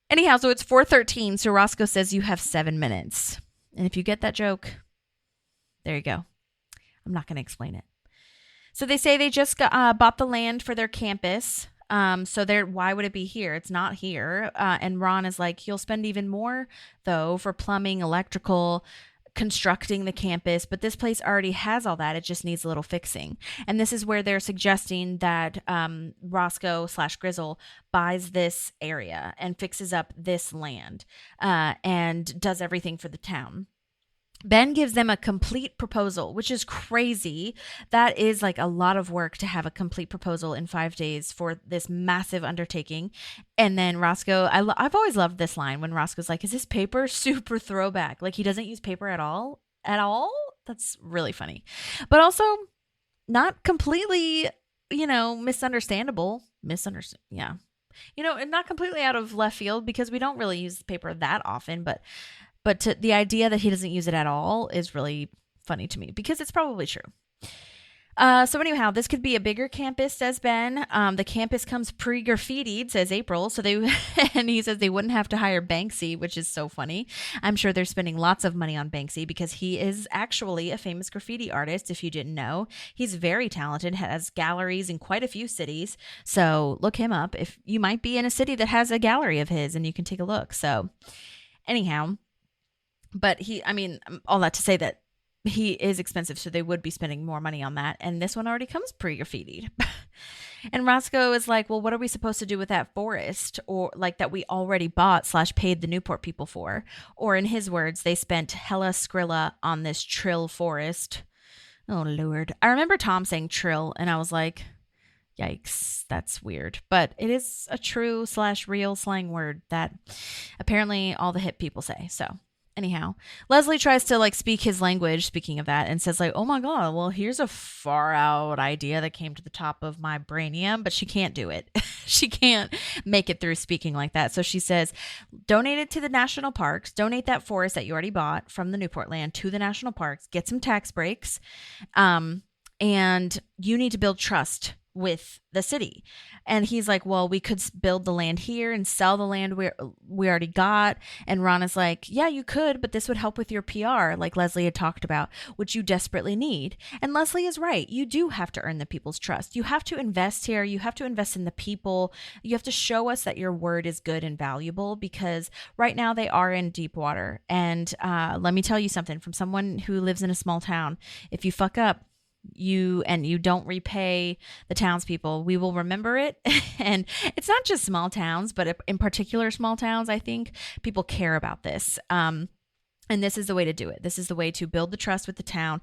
Anyhow, so it's 4:13. So Roscoe says you have 7 minutes. And if you get that joke, there you go. I'm not going to explain it. So they say they just bought the land for their campus. So why would it be here? It's not here. And Ron is like, you'll spend even more, though, for plumbing, electrical, constructing the campus. But this place already has all that. It just needs a little fixing. And this is where they're suggesting that Roscoe / Grizzle buys this area and fixes up this land and does everything for the town. Ben gives them a complete proposal, which is crazy. That is like a lot of work to have a complete proposal in 5 days for this massive undertaking. And then Roscoe, I've always loved this line when Roscoe's like, is this paper? Super throwback. Like he doesn't use paper at all. At all? That's really funny. But also not completely, misunderstandable. Yeah. And not completely out of left field because we don't really use paper that often, but the idea that he doesn't use it at all is really funny to me because it's probably true. So anyhow, this could be a bigger campus, says Ben. The campus comes pre-graffitied, says April. And he says they wouldn't have to hire Banksy, which is so funny. I'm sure they're spending lots of money on Banksy because he is actually a famous graffiti artist, if you didn't know. He's very talented, has galleries in quite a few cities. So look him up. If you might be in a city that has a gallery of his and you can take a look. So anyhow, but all that to say that he is expensive, so they would be spending more money on that. And this one already comes pre-graffitied. And Roscoe is like, well, what are we supposed to do with that forest, or like that we already bought / paid the Newport people for? Or in his words, they spent hella skrilla on this trill forest. Oh, Lord. I remember Tom saying trill, and I was like, yikes, that's weird. But it is a true / real slang word that apparently all the hip people say. So anyhow, Leslie tries to like speak his language, speaking of that, and says like, oh my God, well, here's a far out idea that came to the top of my brainium, but she can't do it. She can't make it through speaking like that. So she says, donate it to the national parks, donate that forest that you already bought from the Newport land to the national parks, get some tax breaks. And you need to build trust with the city. And he's like, well, we could build the land here and sell the land we already got. And Ron is like, yeah, you could, but this would help with your PR, like Leslie had talked about, which you desperately need. And Leslie is right. You do have to earn the people's trust. You have to invest here. You have to invest in the people. You have to show us that your word is good and valuable, because right now they are in deep water. And let me tell you something from someone who lives in a small town. If you fuck up, you don't repay the townspeople, we will remember it. And it's not just small towns, but in particular small towns, I think people care about this. And this is the way to do it. This is the way to build the trust with the town,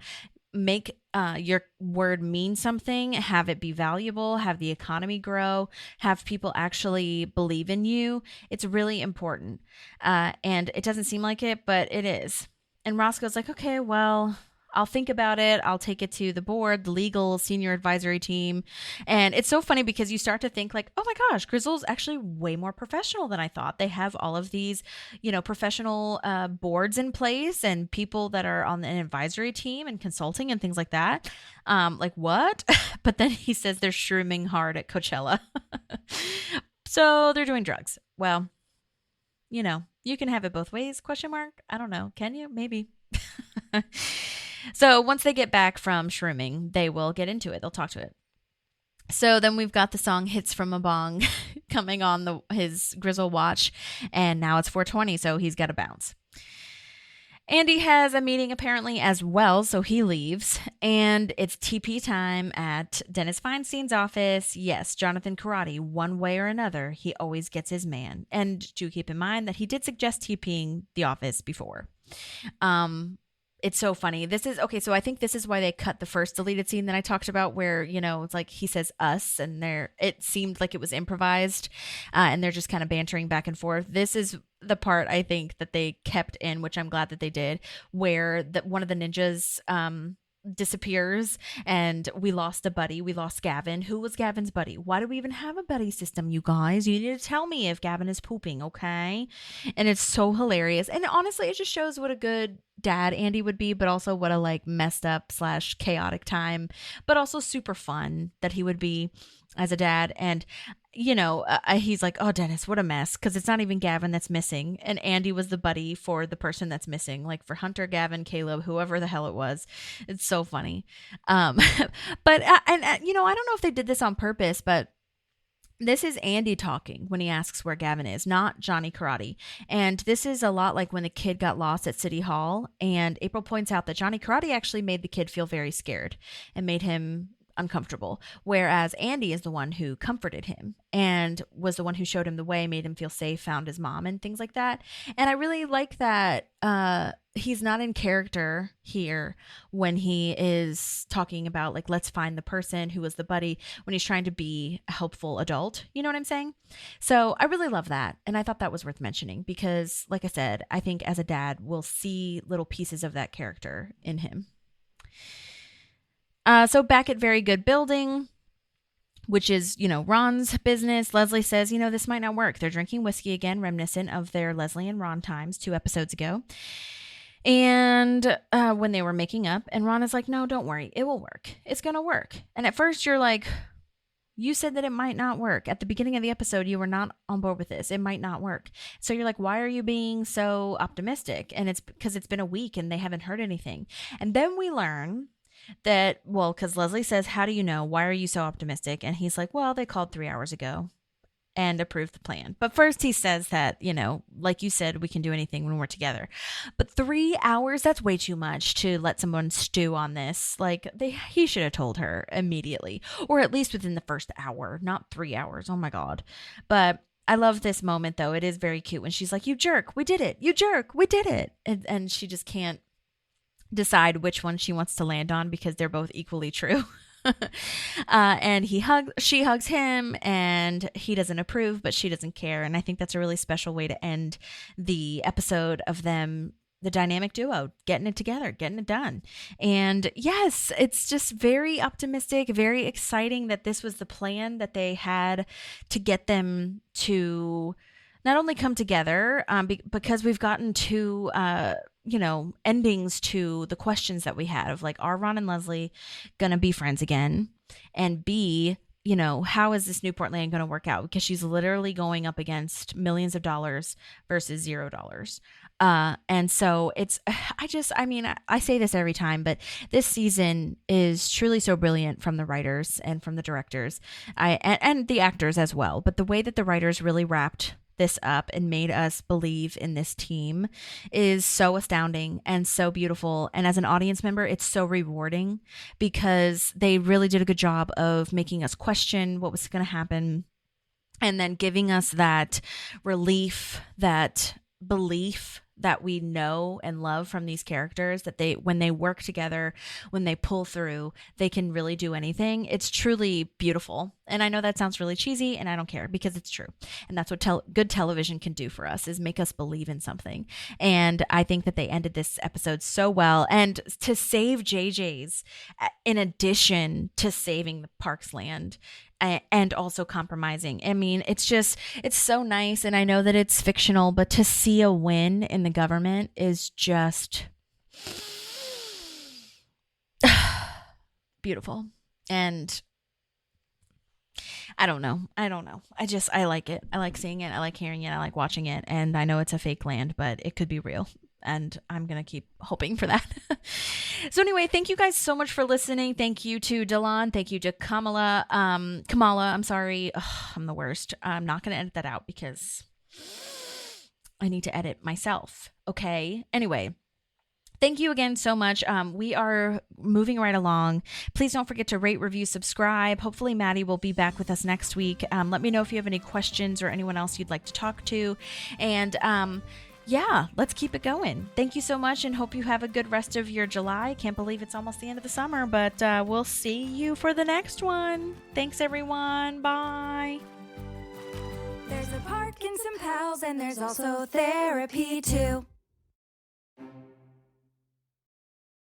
make your word mean something, have it be valuable, have the economy grow, have people actually believe in you. It's really important. And it doesn't seem like it, but it is. And Roscoe's like, okay, well, I'll think about it. I'll take it to the board, the legal senior advisory team. And it's so funny because you start to think like, oh my gosh, Gryzzl's actually way more professional than I thought. They have all of these, professional boards in place and people that are on an advisory team and consulting and things like that. Like what? But then he says they're shrooming hard at Coachella. So they're doing drugs. Well, you can have it both ways, ? I don't know. Can you? Maybe. So once they get back from shrooming, they will get into it. They'll talk to it. So then we've got the song Hits from a Bong coming on his Gryzzl watch. And now it's 4:20, so he's got to bounce. Andy has a meeting apparently as well, so he leaves. And it's TP time at Dennis Feinstein's office. Yes, Jonathan Karate, one way or another, he always gets his man. And do keep in mind that he did suggest TPing the office before. It's so funny. This is okay. So I think this is why they cut the first deleted scene that I talked about, where, it's like he says us and it seemed like it was improvised, and they're just kind of bantering back and forth. This is the part I think that they kept in, which I'm glad that they did, where one of the ninjas disappears and we lost a buddy. We lost Gavin. Who was Gavin's buddy? Why do we even have a buddy system, you guys? You need to tell me if Gavin is pooping, okay? And it's so hilarious. And honestly, it just shows what a good dad Andy would be, but also what a messed up / chaotic time, but also super fun that he would be as a dad. And he's like, oh, Dennis, what a mess, because it's not even Gavin that's missing, and Andy was the buddy for the person that's missing, like for Hunter, Gavin, Caleb, whoever the hell it was. It's so funny. But I don't know if they did this on purpose, but this is Andy talking when he asks where Gavin is, not Johnny Karate. And this is a lot like when the kid got lost at City Hall. And April points out that Johnny Karate actually made the kid feel very scared and made him uncomfortable, whereas Andy is the one who comforted him and was the one who showed him the way, made him feel safe, found his mom and things like that. And I really like that he's not in character here when he is talking about like, let's find the person who was the buddy, when he's trying to be a helpful adult. You know what I'm saying? So I really love that. And I thought that was worth mentioning because, like I said, I think as a dad, we'll see little pieces of that character in him. So back at Very Good Building, which is, Ron's business, Leslie says, this might not work. They're drinking whiskey again, reminiscent of their Leslie and Ron times 2 episodes ago. And when they were making up, and Ron is like, no, don't worry. It will work. It's going to work. And at first you're like, you said that it might not work. At the beginning of the episode, you were not on board with this. It might not work. So you're like, why are you being so optimistic? And it's because it's been a week and they haven't heard anything. And then we learn that, well, because Leslie says, how do you know? Why are you so optimistic? And he's like, well, they called 3 hours ago and approved the plan. But first he says that, like you said, we can do anything when we're together. But 3 hours, that's way too much to let someone stew on this. Like he should have told her immediately, or at least within the first hour, not 3 hours. Oh my God. But I love this moment though. It is very cute when she's like, you jerk, we did it. You jerk, we did it. And she just can't decide which one she wants to land on because they're both equally true. And she hugs him and he doesn't approve, but she doesn't care. And I think that's a really special way to end the episode of them, the dynamic duo, getting it together, getting it done. And yes, it's just very optimistic, very exciting that this was the plan that they had to get them to not only come together, because we've gotten to, endings to the questions that we had of like, are Ron and Leslie going to be friends again? And B, how is this Newport land going to work out? Because she's literally going up against millions of dollars versus $0. And so I say this every time, but this season is truly so brilliant from the writers and from the directors, and the actors as well. But the way that the writers really wrapped this up and made us believe in this team is so astounding and so beautiful. And as an audience member, it's so rewarding because they really did a good job of making us question what was going to happen and then giving us that relief, that belief that we know and love from these characters, that when they work together, when they pull through, they can really do anything. It's truly beautiful. And I know that sounds really cheesy, and I don't care because it's true. And that's what good television can do for us, is make us believe in something. And I think that they ended this episode so well. And to save JJ's, in addition to saving the Parks land, and also compromising. I mean, it's so nice. And I know that it's fictional, but to see a win in the government is just beautiful. And I don't know. I like it. I like seeing it. I like hearing it. I like watching it. And I know it's a fake land, but it could be real. And I'm going to keep hoping for that. So anyway, thank you guys so much for listening. Thank you to Dalon. Thank you to Kamala, I'm sorry. Ugh, I'm the worst. I'm not going to edit that out because I need to edit myself. Okay. Anyway, thank you again so much. We are moving right along. Please don't forget to rate, review, subscribe. Hopefully Maddie will be back with us next week. Let me know if you have any questions or anyone else you'd like to talk to. And, yeah, let's keep it going. Thank you so much and hope you have a good rest of your July. Can't believe it's almost the end of the summer, but we'll see you for the next one. Thanks, everyone. Bye. There's a park and some pals, and there's also therapy too.